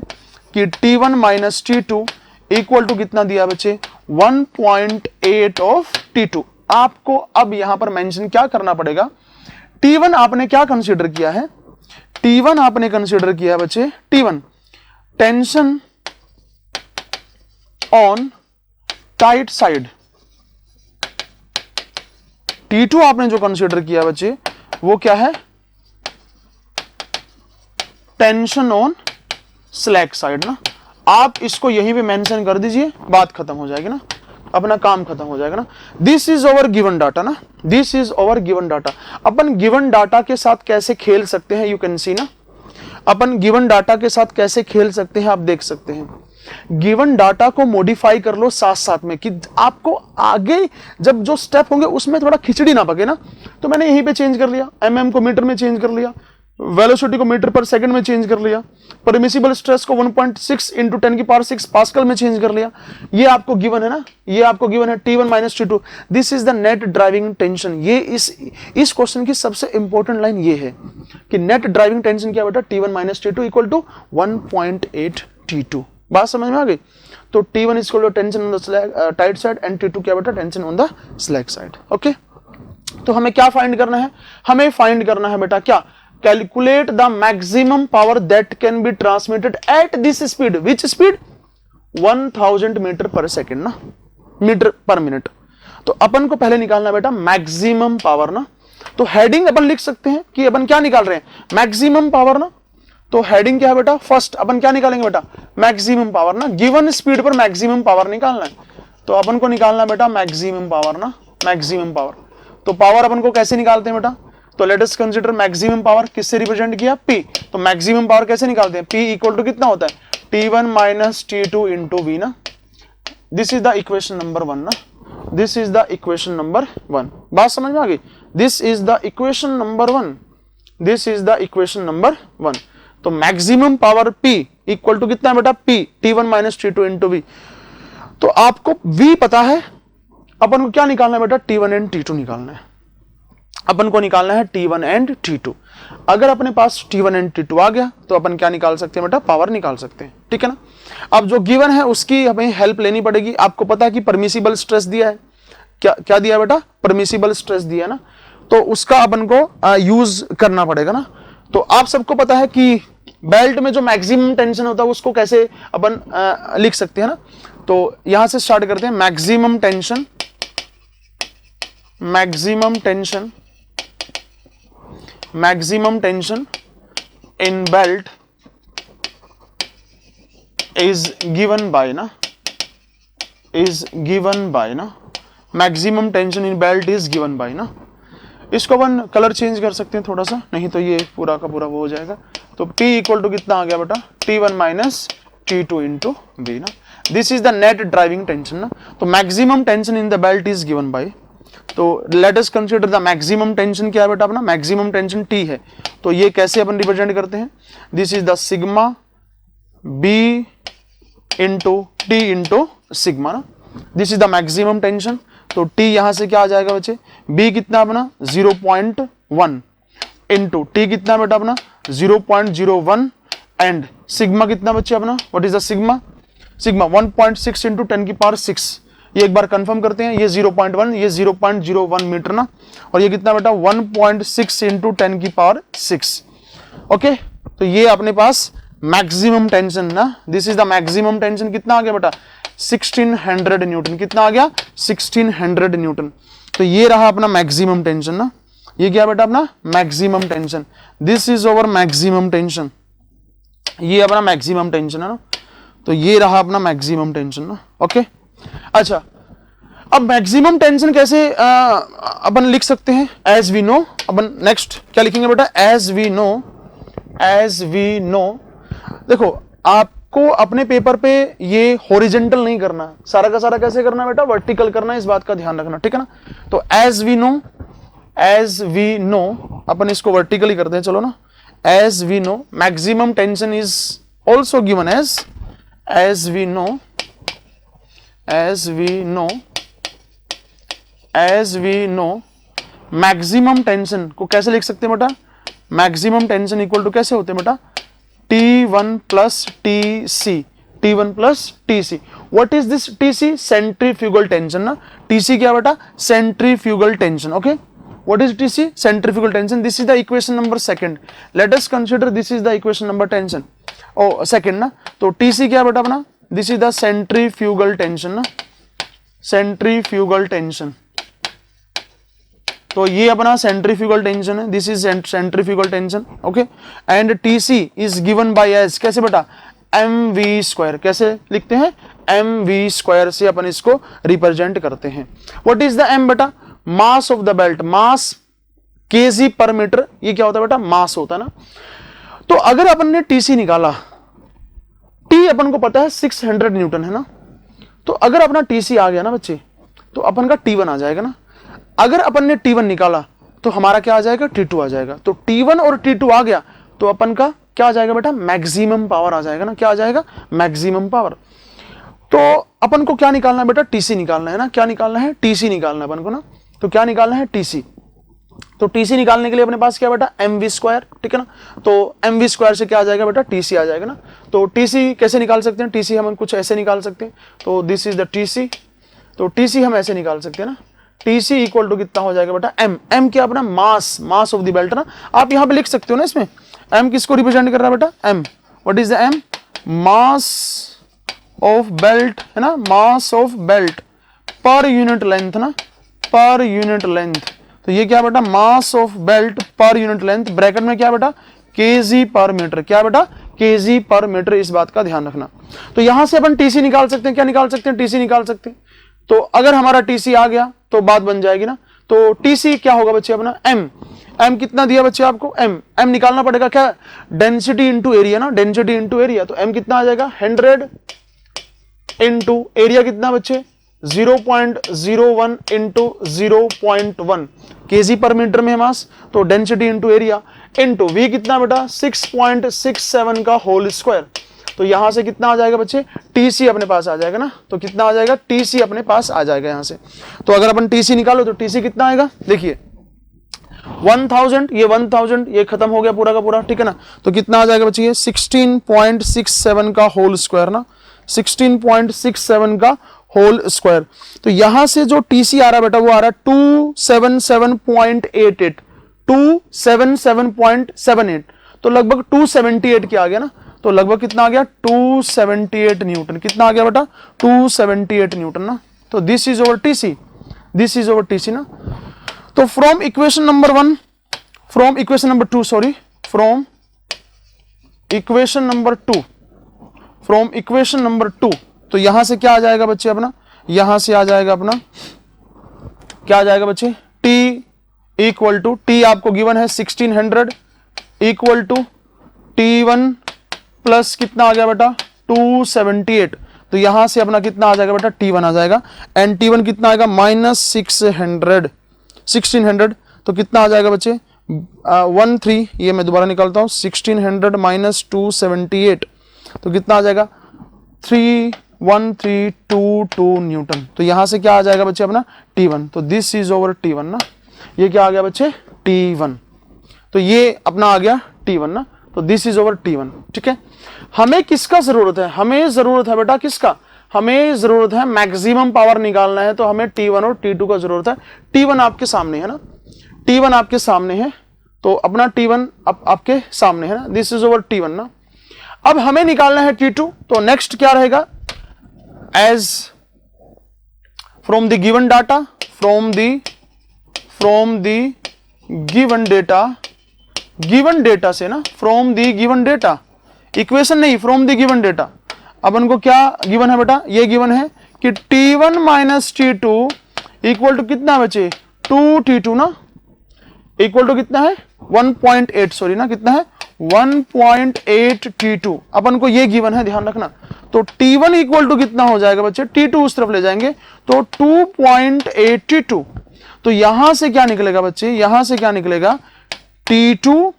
कि T1 minus T2 equal to कितना दिया बच्चे, 1.8 ऑफ T2। आपको अब यहां पर मेंशन क्या करना पड़ेगा, T1 आपने क्या कंसीडर किया है, T1 आपने कंसीडर किया है बच्चे, T1 tension on tight side, T2 आपने जो कंसीडर किया बच्चे वो क्या है, टेंशन ऑन स्लैक साइड ना। आप इसको यहीं पे मेंशन कर दीजिए, बात खत्म हो जाएगी ना, अपना काम खत्म हो जाएगा ना। This is over given data ना, this is over given data. अपन गिवन डाटा के साथ कैसे खेल सकते हैं, यू कैन सी ना, अपन गिवन डाटा के साथ कैसे खेल सकते हैं, आप देख सकते हैं। गिवन डाटा को मॉडिफाई कर लो साथ साथ में, कि आपको आगे जब जो स्टेप होंगे उसमें थोड़ा खिचड़ी ना पके ना। तो मैंने यहीं पे चेंज कर लिया, mm को मीटर में चेंज कर लिया, वेलोसिटी को मीटर पर सेकंड में चेंज कर लिया, परमिसिबल स्ट्रेस को 1.6 इंटू 10 की पावर 6 पास्कल में चेंज कर लिया। ये आपको गिवन है ना, ये आपको गिवन है T1 minus T2, this is the net driving tension. ये इस क्वेश्चन की सबसे इंपॉर्टेंट लाइन ये है कि नेट ड्राइविंग टेंशन क्या बेटा, T1 minus T2 equal to 1.8 T2। बात समझ में आ गई। तो T1 is equal to tension on the tight side and T2 क्या बेटा, tension on the slack side. Okay, तो हमें क्या फाइंड करना है, हमें फाइंड करना है बेटा क्या, calculate the maximum power that can be transmitted at this speed, which speed 1000 metre पर सेकेंड ना, मीटर पर मिनट। तो अपन को पहले निकालना बेटा मैक्सिमम पावर ना। तो हेडिंग अपन लिख सकते हैं कि अपन क्या निकाल रहे हैं, मैक्सिमम पावर ना। तो हेडिंग क्या है बेटा, फर्स्ट अपन क्या निकालेंगे बेटा, मैक्सिमम पावर ना, गिवन स्पीड पर मैक्सिमम पावर निकालना है। तो अपन को निकालना बेटा मैक्सिमम पावर ना, मैक्सिमम पावर। तो पावर अपन को कैसे निकालते हैं बेटा, तो let us consider maximum power किससे रिप्रेजेंट किया, P। तो मैक्सिमम पावर कैसे निकालते हैं, P इक्वल टू कितना होता है, T1 minus T2 into V ना। This is the equation number 1 ना, this is the equation number 1। बात समझ में आ गई, this is the equation number 1, this is the equation number 1। तो maximum power P equal to कितना है बेटा, P T1 minus T2 into V। तो आपको V पता है, अपन को क्या निकालना है बेटा, T1 एंड T2 निकालना है। अपन को निकालना है T1 एंड T2। अगर अपने पास T1 एंड T2 आ गया तो अपन क्या निकाल सकते हैं बेटा, पावर निकाल सकते हैं, ठीक है ना। अब जो गिवन है उसकी हमें हेल्प लेनी पड़ेगी। आपको पता है कि परमिसिबल स्ट्रेस दिया है, क्या क्या दिया है बेटा, परमिसिबल स्ट्रेस दिया है ना, तो उसका अपन को यूज करना पड़ेगा ना। तो आप सबको पता है कि बेल्ट में जो मैक्सिमम टेंशन होता है उसको कैसे अपन लिख सकते हैं ना। तो यहां से स्टार्ट करते हैं, maximum tension, maximum tension, maximum tension in belt is given bye ना, इज गिवन बाय ना, maximum tension in belt is given bye ना। इसको अपन कलर चेंज कर सकते हैं थोड़ा सा, नहीं तो ये पूरा का पूरा वो हो जाएगा। तो P इक्वल टू कितना आ गया बेटा, T1 minus T2 into B ना। This is the net driving tension ना। तो maximum tension in the belt is given by, तो let us consider the maximum tension क्या है बेटा अपना, मैक्सिमम टेंशन T है। तो ये कैसे अपन रिप्रेजेंट करते हैं, this is the sigma B into T into sigma ना। This is the maximum tension. तो T यहां से क्या आ जाएगा बच्चे, B कितना अपना 0.1 इंटू T कितना बेटा अपना 0.01 एंड सिग्मा कितना बच्चे अपना, what is the sigma, sigma 1.6 into 10 की पावर 6। ये एक बार कंफर्म करते हैं, ये 0.1, ये 0.01 मीटर ना, और ये कितना बेटा 1.6 इंटू 10 की पावर 6। ओके, तो ये अपने पास मैक्सिमम टेंशन ना, this is the maximum tension. कितना आ गया बेटा 1600 न्यूटन, कितना आ गया 1600 न्यूटन। तो ये रहा अपना मैक्सिमम टेंशन ना, ये क्या बेटा अपना maximum tension, this is over maximum tension, ये अपना मैक्सिमम टेंशन है ना। तो ये रहा अपना मैक्सिमम टेंशन ना। ओके, अच्छा अब मैक्सिमम टेंशन कैसे अपन लिख सकते हैं, एज वी नो। अपन नेक्स्ट क्या लिखेंगे बेटा, as we know, as we know. देखो आपको अपने पेपर पे ये हॉरिजेंटल नहीं करना, सारा का सारा कैसे करना बेटा, वर्टिकल करना, इस बात का ध्यान रखना, ठीक है ना। तो as we know, as we know, अपन इसको वर्टिकली करते हैं, चलो ना। As we know maximum tension is also given as we know, as we know, as we know maximum tension को कैसे लिख सकते हैं बेटा, मैक्सिमम टेंशन इक्वल टू कैसे होते हैं बेटा, T1 plus TC, T1 plus TC। What is this TC, centrifugal tension ना। TC क्या बेटा, centrifugal tension. Okay, what is TC, centrifugal tension. This is the equation number second, let us consider this is the equation number tension o second ना। तो TC क्या बेटा अपना, this is the centrifugal tension ना, centrifugal tension. तो ये अपना centrifugal tension है, this is centrifugal tension. Okay, and TC is given by as कैसे बेटा, mv स्क्वायर। कैसे लिखते हैं, mv स्क्वायर से अपन इसको रिप्रेजेंट करते हैं। व्हाट इज द m बेटा, mass of the belt, mass kg पर मीटर, ये क्या होता है बेटा, मास होता है ना। तो अगर अपन ने TC निकाला, T अपन को पता है 600 न्यूटन है ना, तो अगर अपना TC आ गया ना बच्चे, तो अपन का T1 आ जाएगा ना। अगर अपन ने T1 निकाला तो हमारा क्या आ जाएगा, T2 आ जाएगा। तो T1 और T2 आ गया तो अपन का क्या आ जाएगा बेटा, मैक्सिमम पावर आ जाएगा ना। क्या आ जाएगा, मैक्सिमम पावर। तो अपन को क्या निकालना है बेटा, TC निकालना है ना। क्या निकालना है, TC निकालना है अपन को ना। तो क्या निकालना है, TC। तो TC निकालने के लिए अपने पास क्या बेटा, mv स्क्वायर, ठीक है ना। तो mv स्क्वायर से क्या आ जाएगा बेटा, TC आ जाएगा ना। तो TC कैसे निकाल सकते हैं, TC हम कुछ ऐसे निकाल सकते हैं। तो दिस इज द TC, तो TC हम ऐसे निकाल सकते हैं ना। TC इक्वल टू कितना हो जाएगा बेटा, m क्या अपना मास, मास ऑफ द बेल्ट ना। आप यहां पे लिख सकते हो ना, इसमें m किसको रिप्रेजेंट कर रहा है बेटा, m। What is the m, mass of belt है ना, mass of belt per unit length ना, पर यूनिट लेंथ। तो ये क्या बेटा, mass of belt per unit length, bracket में क्या बेटा, kg पर मीटर। क्या बेटा, kg पर मीटर, इस बात का ध्यान रखना। तो यहां से अपन TC निकाल सकते हैं, क्या निकाल सकते हैं, TC निकाल सकते हैं। तो अगर हमारा TC आ गया तो बात बन जाएगी ना। तो TC क्या होगा बच्चे अपना, m कितना दिया बच्चे आपको, m निकालना पड़ेगा क्या, डेंसिटी इंटू एरिया ना, डेंसिटी इंटू एरिया। तो m कितना आ जाएगा 100 इंटू एरिया कितना बच्चे 0.01 इंटू 0.1 kg पर मीटर में मास। तो density into area into v कितना बेटा 6.67 का होल स्क्वायर। तो यहां से कितना आ जाएगा बच्चे, TC अपने पास आ जाएगा ना। तो कितना आ जाएगा, TC अपने पास आ जाएगा यहां से। तो अगर अपन TC निकालो तो TC कितना आएगा, देखिए 1000, ये 1000, ये खत्म हो गया पूरा का पूरा, ठीक है ना। तो कितना आ जाएगा बच्चे, ये 16.67 का होल स्क्वायर ना, 16.67 का होल स्क्वायर। तो यहां से जो टीसी आ रहा बेटा वो आ रहा है 277.88, 277.78, तो लगभग 278 क्या आ गया ना, तो लगभग कितना आ गया 278 न्यूटन। कितना आ गया बेटा 278 न्यूटन ना। तो this is over TC, this is over TC ना। तो from equation number 1, from equation number 2, sorry, from equation number 2, from equation number 2, तो यहां से क्या आ जाएगा बच्चे अपना, यहां से आ जाएगा अपना, क्या आ जाएगा बच्चे, T इक्वल टू, T आपको गिवन है 1600 इक्वल टू T1 प्लस कितना आ गया बेटा 278, तो यहां से अपना कितना आ जाएगा बेटा T1 आ जाएगा, एंड T1 कितना आएगा -600, 1600, तो कितना आ जाएगा बच्चे 13, ये मैं दोबारा निकालता हूं, 1600 माइनस 278, तो कितना आ जाएगा 31322 न्यूटन। तो यहां से क्या आ जाएगा बच्चे अपना T1, तो दिस इज ओवर T1 ना, ये क्या आ गया बच्चे T1, तो ये अपना आ गया T1 ना, तो दिस इज ओवर T1, ठीक है। हमें किसका जरूरत है, हमें जरूरत है बेटा किसका, हमें जरूरत है मैक्सिमम पावर निकालना है, तो हमें T1 और T2 का जरूरत है। T1 आपके सामने है ना, T1 आपके सामने है, तो अपना T1 आपके सामने है ना, दिस इज ओवर T1 ना। अब हमें निकालना है T2, तो नेक्स्ट क्या रहेगा, as from the given data, from the given data से ना, from the given data, equation नहीं, फ्रॉम द गिवन डेटा। अब उनको क्या गिवन है बेटा, ये गिवन है कि T1 minus T2 equal to कितना बचे 2T2 ना, इक्वल टू कितना है 1.8, सॉरी ना, कितना है 1.8 T2, अपन को ये गिवन है, ध्यान रखना। तो T1 इक्वल टू कितना हो जाएगा बच्चे, T2 उस तरफ ले जाएंगे तो 2.82, तो यहां से क्या निकलेगा बच्चे, यहां से क्या निकलेगा T2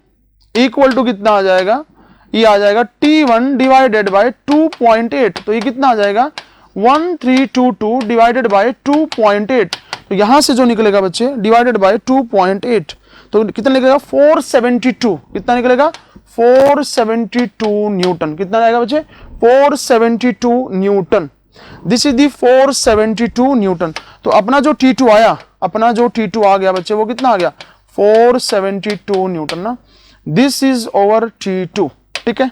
इक्वल टू कितना आ जाएगा, ये आ जाएगा T1 डिवाइडेड बाय 2.8, तो ये कितना आ जाएगा 1322 डिवाइडेड बाय 2.8, तो यहां से जो निकलेगा बच्चे डिवाइडेड बाय 2.8, तो कितना निकलेगा 472, कितना निकलेगा 472 न्यूटन, कितना आएगा बच्चे 472 Newton, this is the 472 Newton. तो अपना जो T2 आया, अपना जो T2 आ गया बच्चे वो कितना आ गया 472 न्यूटन ना, दिस इज ओवर T2, ठीक है,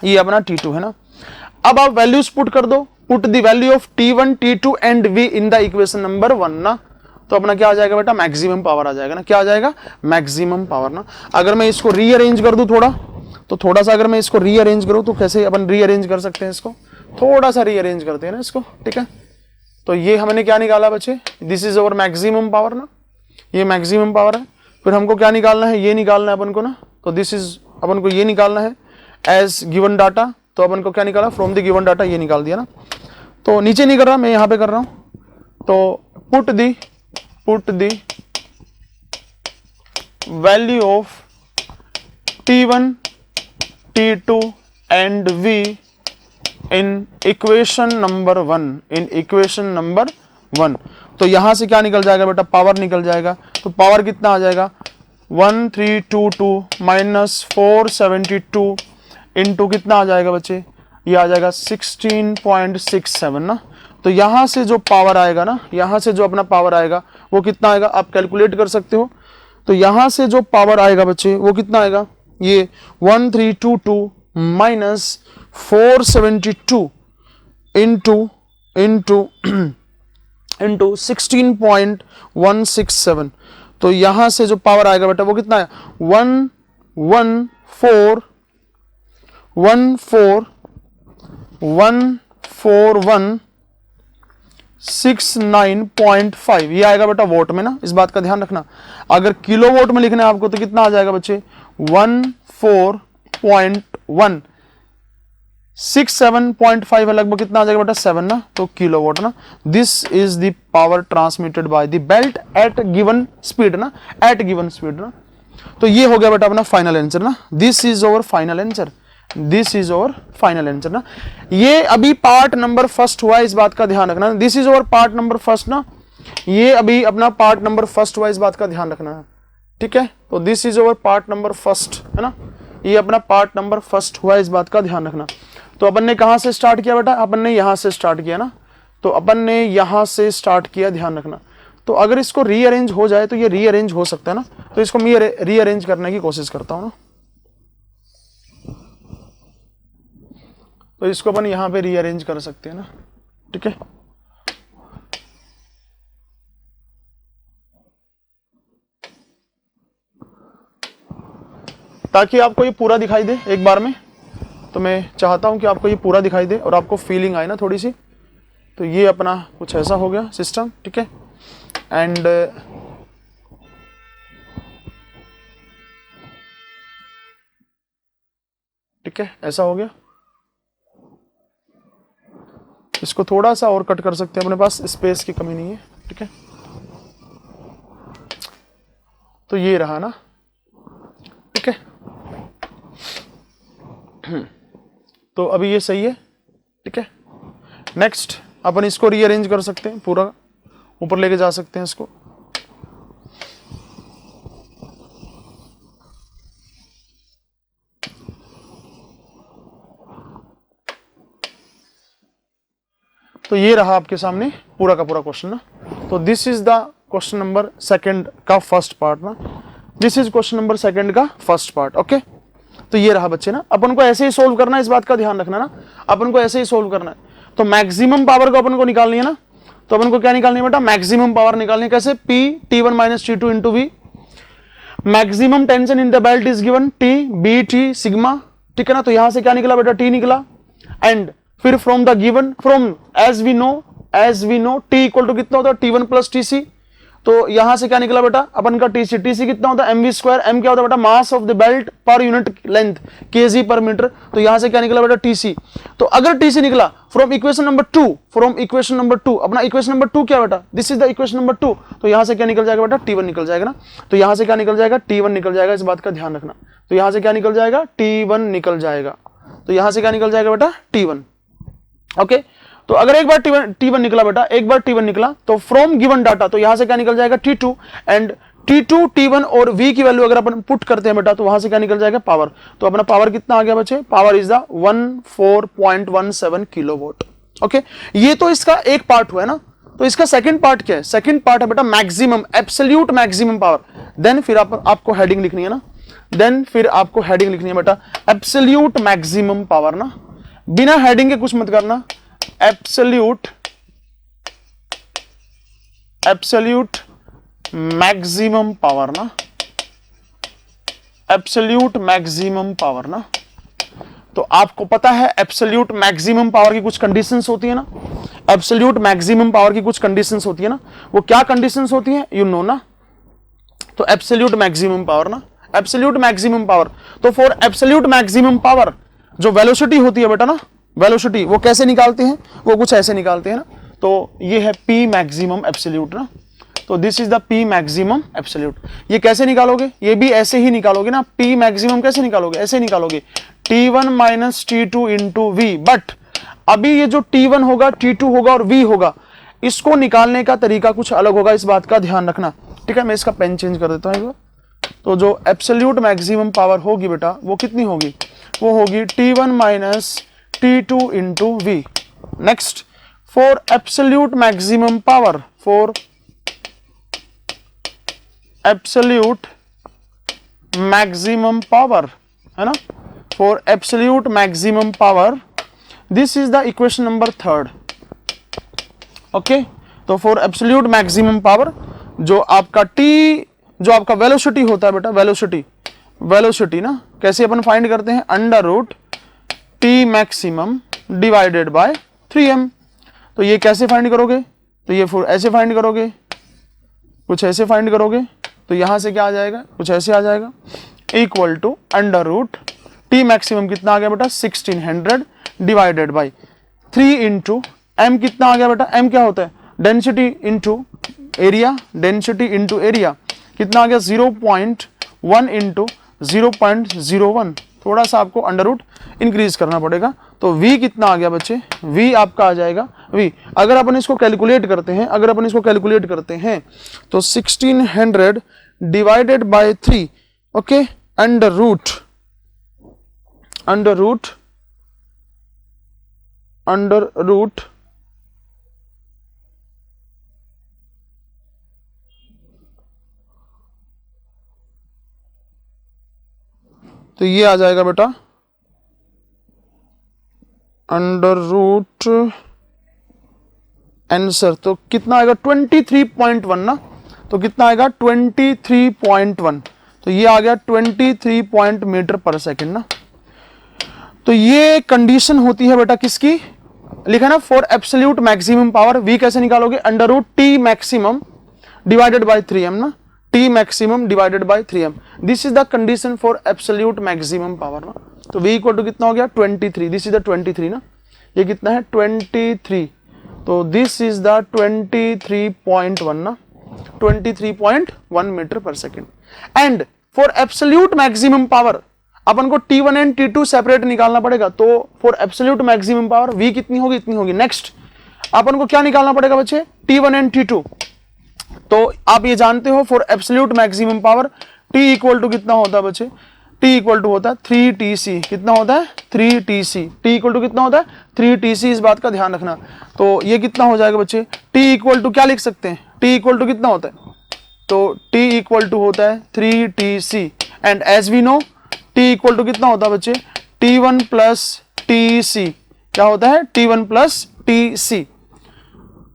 ये अपना T2 है ना। अब आप वैल्यूज पुट कर दो, put the value of T1, T2 and V in the equation number 1 ना, तो अपना क्या आ जाएगा बेटा मैक्सिमम पावर आ जाएगा ना, क्या आ जाएगा मैक्सिमम पावर ना। अगर मैं इसको रीअरेंज कर दूं थोड़ा, तो थोड़ा सा अगर मैं इसको रीअरेंज करूं तो कैसे अपन रीअरेंज कर सकते हैं, इसको थोड़ा सा रीअरेंज करते हैं ना इसको, ठीक है। तो ये हमने क्या निकाला बच्चे, this is over maximum power ना, ये मैक्सिमम पावर है। फिर हमको क्या निकालना है, ये निकालना है अपन को ना, तो दिस इज अपन को ये निकालना है एज गिवन डाटा, तो अपन को क्या निकाला फ्रॉम द गिवन डाटा, ये निकाल दिया ना। तो नीचे नहीं कर रहा, मैं यहां पे कर रहा हूं, तो put the value of T1, T2 and V in equation number 1, in equation number 1। तो यहां से क्या निकल जाएगा बेटा, पावर निकल जाएगा, तो पावर कितना आ जाएगा 1322 माइनस 472 इंटू कितना आ जाएगा बच्चे, ये आ जाएगा 16.67 ना। तो यहां से जो पावर आएगा ना, यहां से जो अपना पावर आएगा वो कितना आएगा, आप कैलकुलेट कर सकते हो। तो यहां से जो पावर आएगा बच्चे वो कितना आएगा, ये 1322 माइनस 472 इंटू 16.167, तो यहां से जो पावर आएगा बेटा वो कितना है 14169.5, ये आएगा बेटा वोट में ना, इस बात का ध्यान रखना। अगर किलो वोट में लिखना है आपको तो कितना आ जाएगा बच्चे 14.1, 67.5 है लगभग, कितना आ जाएगा बेटा 7 ना, तो किलो वोट ना। This is the power transmitted by the belt at given speed ना, एट गिवन स्पीड ना। तो ये हो गया बेटा अपना फाइनल आंसर ना, this is our final answer, this is our final answer ना। ये अभी पार्ट नंबर फर्स्ट हुआ, इस बात का ध्यान रखना, this is over part number first ना, ये अभी अपना पार्ट नंबर फर्स्ट हुआ, इस बात का ध्यान रखना है। ठीक है। तो this is over part number first, है ना, ये अपना पार्ट नंबर फर्स्ट हुआ, इस बात का ध्यान रखना। तो अपन ने कहां से स्टार्ट किया बेटा, अपन ने यहां से स्टार्ट किया ना, तो अपन ने यहां से स्टार्ट किया, ध्यान रखना। तो अगर इसको रीअरेंज हो जाए तो ये रीअरेंज हो सकता है ना, तो इसको मैं रीअरेंज करने की कोशिश करता हूं ना। तो इसको अपन यहां पे रीअरेंज कर सकते हैं ना, ठीक है। ताकि आपको ये पूरा दिखाई दे एक बार में, तो मैं चाहता हूं कि आपको ये पूरा दिखाई दे और आपको फीलिंग आए ना थोड़ी सी। तो ये अपना कुछ ऐसा हो गया सिस्टम, ठीक है। एंड ठीक है, ऐसा हो गया। इसको थोड़ा सा और कट कर सकते हैं, अपने पास स्पेस की कमी नहीं है, ठीक है। तो ये रहा ना, ठीक है। तो अभी ये सही है, ठीक है। नेक्स्ट अपन इसको रीअरेंज कर सकते हैं, पूरा ऊपर लेके जा सकते हैं इसको। तो ये रहा आपके सामने पूरा का पूरा क्वेश्चन ना। तो this is the question number second का फर्स्ट पार्ट ना, this is question number second का फर्स्ट पार्ट, ओके। तो ये रहा बच्चे ना, अपन को ऐसे ही सोल्व करना है, इस बात का ध्यान रखना ना, अपन को ऐसे ही सोल्व करना है। तो मैक्सिमम पावर को अपन को निकालनी है ना, तो अपन को क्या निकालनी है बेटा, मैक्सिमम पावर निकालनी है। कैसे, P T1 minus T2 into V। Maximum tension in the belt is given T B T sigma, ठीक है ना। तो यहां से क्या निकला बेटा, T निकला। एंड फिर from the given, from as we know T equal to कितना होता है, T1 प्लस TC। तो यहां से क्या निकला बेटा अपन का TC कितना होता है, mv स्क्वायर। m क्या होता है बेटा, mass of the belt per unit length, kg पर मीटर। तो यहां से क्या निकला बेटा, TC। तो अगर TC निकला from equation number 2, from equation number 2, अपना इक्वेशन नंबर 2 क्या बेटा, this is the equation number 2। तो यहां से क्या निकल जाएगा बेटा, T1 निकल जाएगा ना। तो यहां से क्या निकल जाएगा, T1 निकल जाएगा, इस बात का ध्यान रखना। तो यहां से क्या निकल जाएगा, T1 निकल जाएगा। तो यहां से क्या निकल जाएगा बेटा, T1, ओके। तो अगर एक बार T1 निकला बेटा, एक बार T1 निकला, तो फ्रॉम गिवन डाटा, तो यहां से क्या निकल जाएगा, T2। एंड T2, T1 और V की वैल्यू अगर अपन पुट करते हैं बेटा, तो वहां से क्या निकल जाएगा, पावर। तो अपना पावर कितना आ गया बच्चे, power is the 14.17 kilowatt, okay. ये तो इसका एक पार्ट हुआ है ना। तो इसका सेकंड पार्ट क्या है, सेकंड पार्ट है बेटा maximum, absolute maximum power. Then फिर आपको हेडिंग लिखनी है ना, देन फिर आपको हेडिंग लिखनी है बेटा, एब्सोल्यूट मैक्सिमम पावर ना, बिना हेडिंग के कुछ मत करना। एब्सोल्यूट मैक्सिमम पावर ना, एब्सोल्यूट मैक्सिमम पावर ना। तो आपको पता है एब्सोल्यूट मैक्सिमम पावर की कुछ कंडीशंस होती है ना, एब्सोल्यूट मैक्सिमम पावर की कुछ कंडीशंस होती है ना। वो क्या कंडीशंस होती है, यू नो ना। तो एब्सोल्यूट मैक्सिमम पावर ना, एब्सोल्यूट मैक्सिमम पावर। तो फॉर एब्सोल्यूट मैक्सिमम पावर जो वेलोसिटी होती है बेटा ना, वेलोसिटी वो कैसे निकालते हैं, वो कुछ ऐसे निकालते हैं ना। तो ये है P मैक्सिमम एब्सोल्यूट ना। तो this is the P maximum absolute. ये कैसे निकालोगे, ये भी ऐसे ही निकालोगे ना। P मैक्सिमम कैसे निकालोगे, ऐसे निकालोगे, T1 minus T2 into V। But अभी ये जो T1 होगा, T2 होगा और V होगा, इसको निकालने का तरीका कुछ अलग होगा, इस बात का ध्यान रखना, ठीक है। मैं इसका पेन चेंज कर देता हूं एक बार। तो जो एब्सोल्यूट मैक्सिमम पावर होगी बेटा, वो कितनी होगी, वो होगी T1 minus T2 into V. Next, for absolute maximum power, for absolute maximum power, है ना, for absolute maximum power, this is the equation number 3rd, okay। तो for absolute maximum power जो आपका T, जो आपका वेलोसिटी होता है बेटा, वेलोसिटी ना, कैसे अपन फाइंड करते हैं, under root T maximum divided by 3m। तो ये कैसे फाइंड करोगे, तो ये ऐसे फाइंड करोगे, कुछ ऐसे फाइंड करोगे। तो यहां से क्या आ जाएगा, कुछ ऐसे आ जाएगा, equal to under root T maximum कितना आ गया बेटा, 1600 डिवाइडेड बाय 3 इंटू m कितना आ गया बेटा, m क्या होता है, density into area, density into area कितना आ गया, 0.1 इंटू 0.01। थोड़ा सा आपको अंडर रूट इंक्रीज करना पड़ेगा। तो V कितना आ गया बच्चे, V आपका आ जाएगा V। अगर अपन इसको कैलकुलेट करते हैं, तो 1600 divided by 3, okay, under root तो ये आ जाएगा बेटा अंडर रूट आंसर, तो कितना आएगा 23.1 ना, तो कितना आएगा 23.1, तो ये आ गया 23 पॉइंट मीटर पर सेकेंड ना। तो ये कंडीशन होती है बेटा किसकी, लिखा ना for absolute maximum power. V कैसे निकालोगे, under root T maximum divided by 3m ना, T maximum divided by 3m, this is the condition for absolute maximum power ना। तो v इक्वल टू कितना हो गया 23, दिस इज द 23 ना, ये कितना है 23, तो दिस इज द 23.1 ना, 23.1 मीटर पर second. And for absolute maximum power अपन को T1 एंड T2 सेपरेट निकालना पड़ेगा, तो for absolute maximum power V कितनी होगी, इतनी होगी। नेक्स्ट अपन को क्या निकालना पड़ेगा बच्चे, T1 एंड T2, तो आप ये जानते हो for absolute maximum power T equal to कितना होता है बच्चे, T इक्वल टू होता है 3TC, कितना होता है 3TC, T इक्वल टू कितना होता है 3TC, इस बात का ध्यान रखना। तो ये कितना हो जाएगा बच्चे, T इक्वल टू क्या लिख सकते हैं, T इक्वल टू कितना होता है, तो T इक्वल टू होता है 3TC, and as we know T equal to कितना होता है बच्चे, T1 प्लस TC, क्या होता है T1 प्लस TC।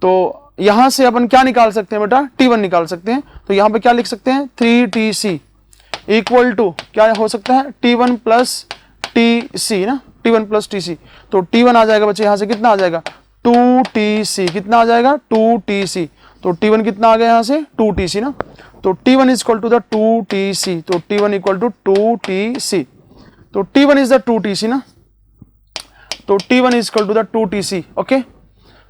तो यहां से अपन क्या निकाल सकते हैं बेटा, T1 निकाल सकते हैं, तो यहां पे क्या लिख सकते हैं 3TC इक्वल टू क्या हो सकता है T1 प्लस TC ना, T1 प्लस TC, तो T1 आ जाएगा बच्चे यहां से कितना आ जाएगा 2TC, कितना आ जाएगा 2TC, तो T1 कितना आ गया यहां से 2TC ना, तो T1 is equal to the 2TC, तो T1 इक्वल टू 2TC, तो T1 इज द 2TC ना, तो T1 is equal to the 2TC, okay.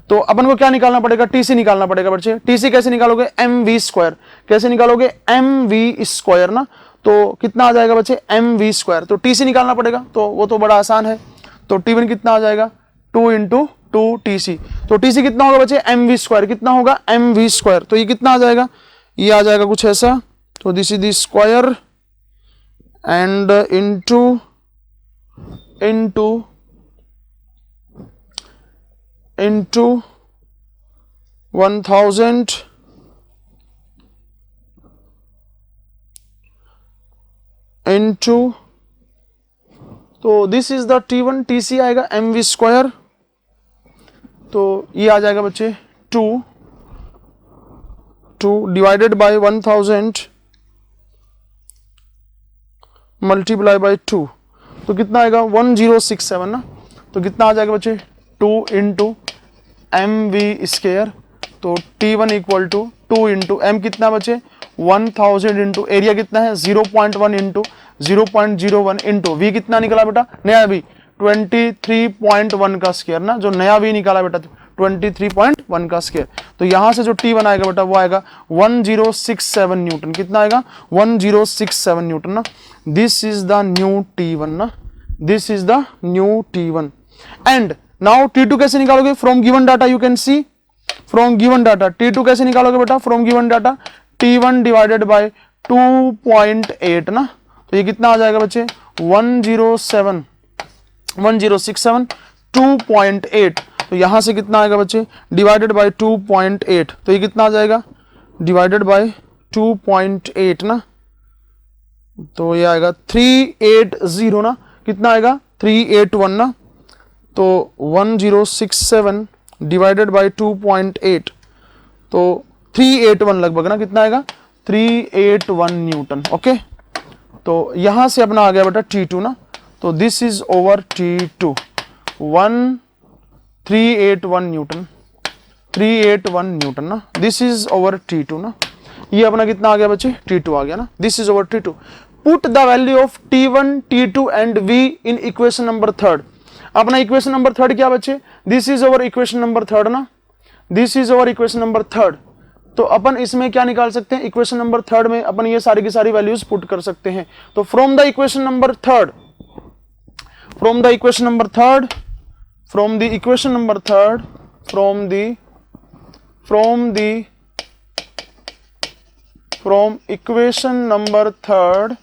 तो अपन को क्या निकालना पड़ेगा, TC निकालना पड़ेगा बच्चे। TC कैसे निकालोगे, mv स्क्वायर, कैसे निकालोगे mv स्क्वायर ना, तो कितना आ जाएगा बच्चे mv स्क्वायर, तो TC निकालना पड़ेगा, तो वो तो बड़ा आसान है, तो T1 कितना आ जाएगा 2 इंटू 2TC, तो TC कितना होगा बच्चे mv स्क्वायर, कितना होगा mv स्क्वायर, तो ये कितना आ जाएगा, ये आ जाएगा कुछ ऐसा, तो this is the square and into 1000 into, तो this is the T1, TC आएगा mv स्क्वायर, तो ये आ जाएगा बच्चे 2 डिवाइडेड बाय 1000 मल्टीप्लाई बाय 2, तो कितना आएगा 1067 ना, तो कितना आ जाएगा बच्चे 2 इंटू mv स्क्वायर, तो T1 equal to 2 into m कितना बचे 1000 इंटू एरिया कितना है 0.1 इंटू 0.01 इंटू v कितना निकला बेटा नया v 23.1 का स्क्वायर ना, जो नया v निकाला बेटा 23.1 का स्क्वायर, तो यहां से जो T1 आएगा बेटा वो आएगा 1067 न्यूटन, कितना आएगा 1067 न्यूटन ना, this is the new T1 ना, this is the new T1। And now T2 कैसे निकालोगे, from given data you can see, from given data T2 कैसे निकालोगे बेटा, from given data T1 divided by 2.8 ना, तो ये कितना आ जाएगा बच्चे 1067 2.8, तो यहां से कितना आएगा बच्चे डिवाइडेड बाय 2.8, तो ये कितना आ जाएगा डिवाइडेड बाय 2.8 ना, तो ये आएगा 380 ना, कितना आएगा 381 ना, तो 1067 डिवाइडेड बाय 2.8, तो 381 लगभग ना, कितना आएगा 381 न्यूटन, ओके। तो यहां से अपना आ गया बेटा T2 ना, तो this is over T2 381 Newton, 381 Newton ना, दिस इज ओवर T2 ना, ये अपना कितना आ गया बच्चे T2 आ गया ना, this is over T2। Put the value of T1 T2 and V in equation number 3। अपना इक्वेशन नंबर 3 क्या बच्चे, this is over equation number 3 ना, this is over equation number 3, तो अपन इसमें क्या निकाल सकते हैं, इक्वेशन नंबर 3 में अपन ये सारी की सारी वैल्यूज पुट कर सकते हैं। तो from the equation number 3, from the equation number 3, from the equation number 3, from the from equation number third,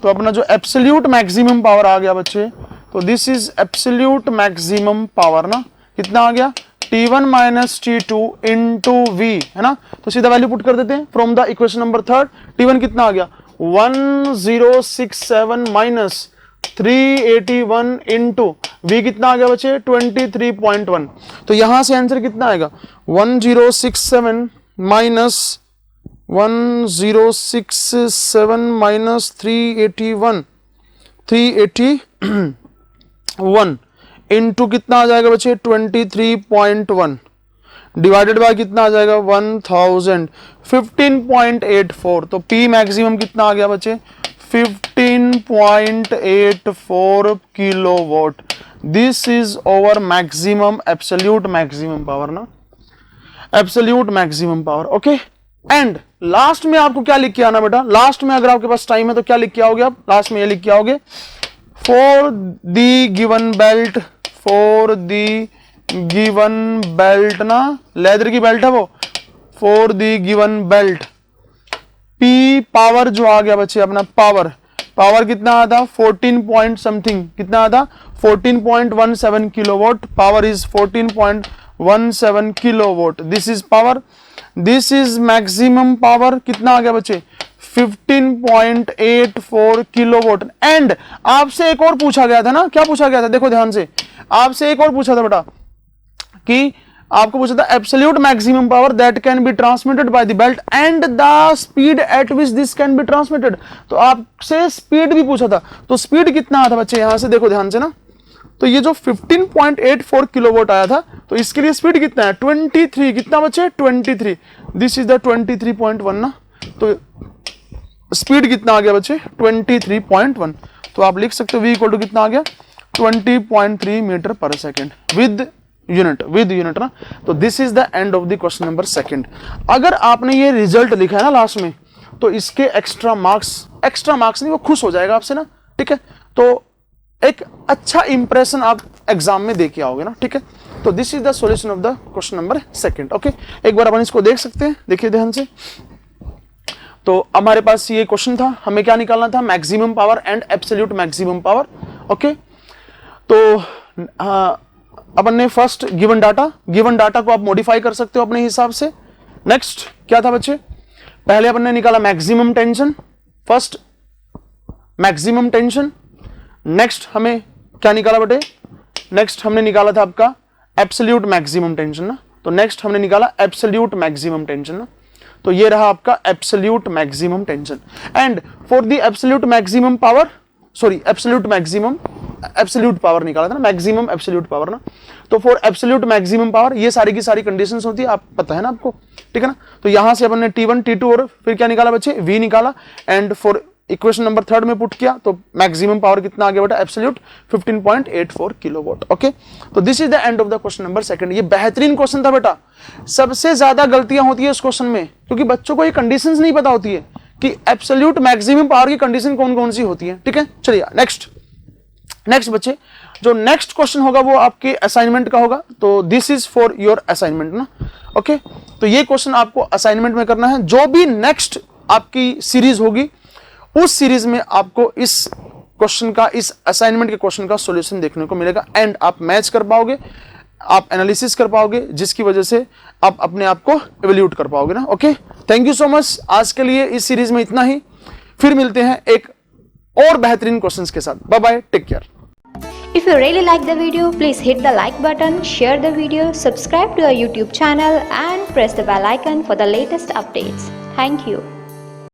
तो अपना जो एब्सोल्यूट मैक्सिमम पावर आ गया बच्चे, तो this is absolute maximum power ना, कितना आ गया T1 minus T2 into V, है ना। तो सीधा वैल्यू पुट कर देते हैं from the equation number third. T1 कितना आ गया 1067 माइनस 381 इंटू V कितना आ गया बच्चे 23.1। तो यहां से आंसर कितना आएगा 1067 माइनस 381 इंटू कितना आ जाएगा बच्चे 23.1 डिवाइडेड बाय कितना आ जाएगा 1000 15.84। तो P मैक्सिमम कितना आ गया बच्चे 15.84 kilowatt. This is over maximum absolute maximum power ना, absolute maximum power. Okay, and last में आपको क्या लिख के आना बेटा, लास्ट में अगर आपके पास टाइम है तो क्या लिख के आओगे आप, लास्ट में ये लिख के आओगे for the given belt, for the given belt ना, लेदर की बेल्ट है वो, for the given belt P power जो आ गया बच्चे अपना पावर, पावर कितना आता 14 पॉइंट समथिंग, कितना आता 14.17 kilowatt, power is 14.17 kilowatt. This is power, this is maximum power कितना आ गया बच्चे 15.84 किलोवाट। एंड आपसे एक और पूछा गया था ना, क्या पूछा गया था देखो ध्यान से, आपसे एक और पूछा था बेटा कि आपको पूछा था absolute maximum power that can be transmitted by the belt and the speed at which this can be transmitted. तो आपसे स्पीड भी पूछा था, तो स्पीड कितना आया था बच्चे यहां से देखो ध्यान से ना, तो ये जो 15.84 किलोवाट आया था, तो इसके लिए स्पीड कितना है 23, कितना बच्चे 23, दिस इज द 23.1 ना, तो स्पीड कितना आ गया बच्चे 23.1। तो आप लिख सकते हो v इक्वल टू कितना आ गया 20.3 मीटर पर सेकेंड विद यूनिट ना। तो this is the end of the question number second. अगर आपने ये रिजल्ट लिखा है ना लास्ट में, तो इसके एक्स्ट्रा मार्क्स नहीं, वो खुश हो जाएगा आपसे ना, ठीक है। तो एक अच्छा इंप्रेशन आप एग्जाम में दे के आओगे ना, ठीक है। तो this is the solution of the question number second. Okay, एक बार अपन इसको देख सकते हैं, देखिए ध्यान से। तो हमारे पास ये क्वेश्चन था, हमें क्या निकालना था maximum power and absolute maximum power. Okay, तो अपन ने फर्स्ट गिवन डाटा को आप मॉडिफाई कर सकते हो अपने हिसाब से। नेक्स्ट क्या था बच्चे, पहले अपन ने निकाला maximum tension, first maximum tension. Next हमें क्या निकाला बेटे, नेक्स्ट हमने निकाला था आपका एब्सोल्यूट मैक्सिमम टेंशन ना, तो नेक्स्ट हमने निकाला एब्सोल्यूट मैक्सिमम टेंशन ना, तो ये रहा आपका absolute maximum tension. And for the absolute maximum power, sorry absolute power निकाला था ना, मैक्सिमम एब्सोल्यूट पावर ना, तो फॉर एब्सोल्यूट मैक्सिमम पावर ये सारी की सारी कंडीशंस होती है, आप पता है ना आपको, ठीक है ना। तो यहां से अपन ने T1 T2 और फिर क्या निकाला बच्चे V निकाला, and for equation number third में पुट किया, तो मैक्सिमम पावर कितना आ गया बेटा एब्सोल्यूट 15.84 किलोवाट। ओके, तो this is the end of the question number second. ये बेहतरीन क्वेश्चन था बेटा, सबसे ज्यादा गलतियां होती है इस क्वेश्चन में, क्योंकि बच्चों को ये कंडीशंस नहीं पता होती है कि एब्सोल्यूट मैक्सिमम पावर की कंडीशन कौन कौन सी होती है, ठीक है। चलिए नेक्स्ट बच्चे, जो नेक्स्ट क्वेश्चन होगा वो आपके असाइनमेंट का होगा, तो this is for your assignment ना। ओके, तो ये क्वेश्चन आपको असाइनमेंट में करना है। जो भी नेक्स्ट आपकी सीरीज होगी उस सीरीज में आपको इस क्वेश्चन का, इस असाइनमेंट के क्वेश्चन का सॉल्यूशन देखने को मिलेगा, एंड आप मैच कर पाओगे, आप एनालिसिस कर पाओगे, जिसकी वजह से आप अपने आप को इवैल्यूएट कर पाओगे ना। Okay, thank you so much. आज के लिए इस सीरीज में इतना ही, फिर मिलते हैं एक और बेहतरीन क्वेश्चंस के साथ। Bye bye, take care. If you really like the video, please hit the like button, share the video, subscribe to our YouTube channel and press the bell icon for the latest updates. Thank you.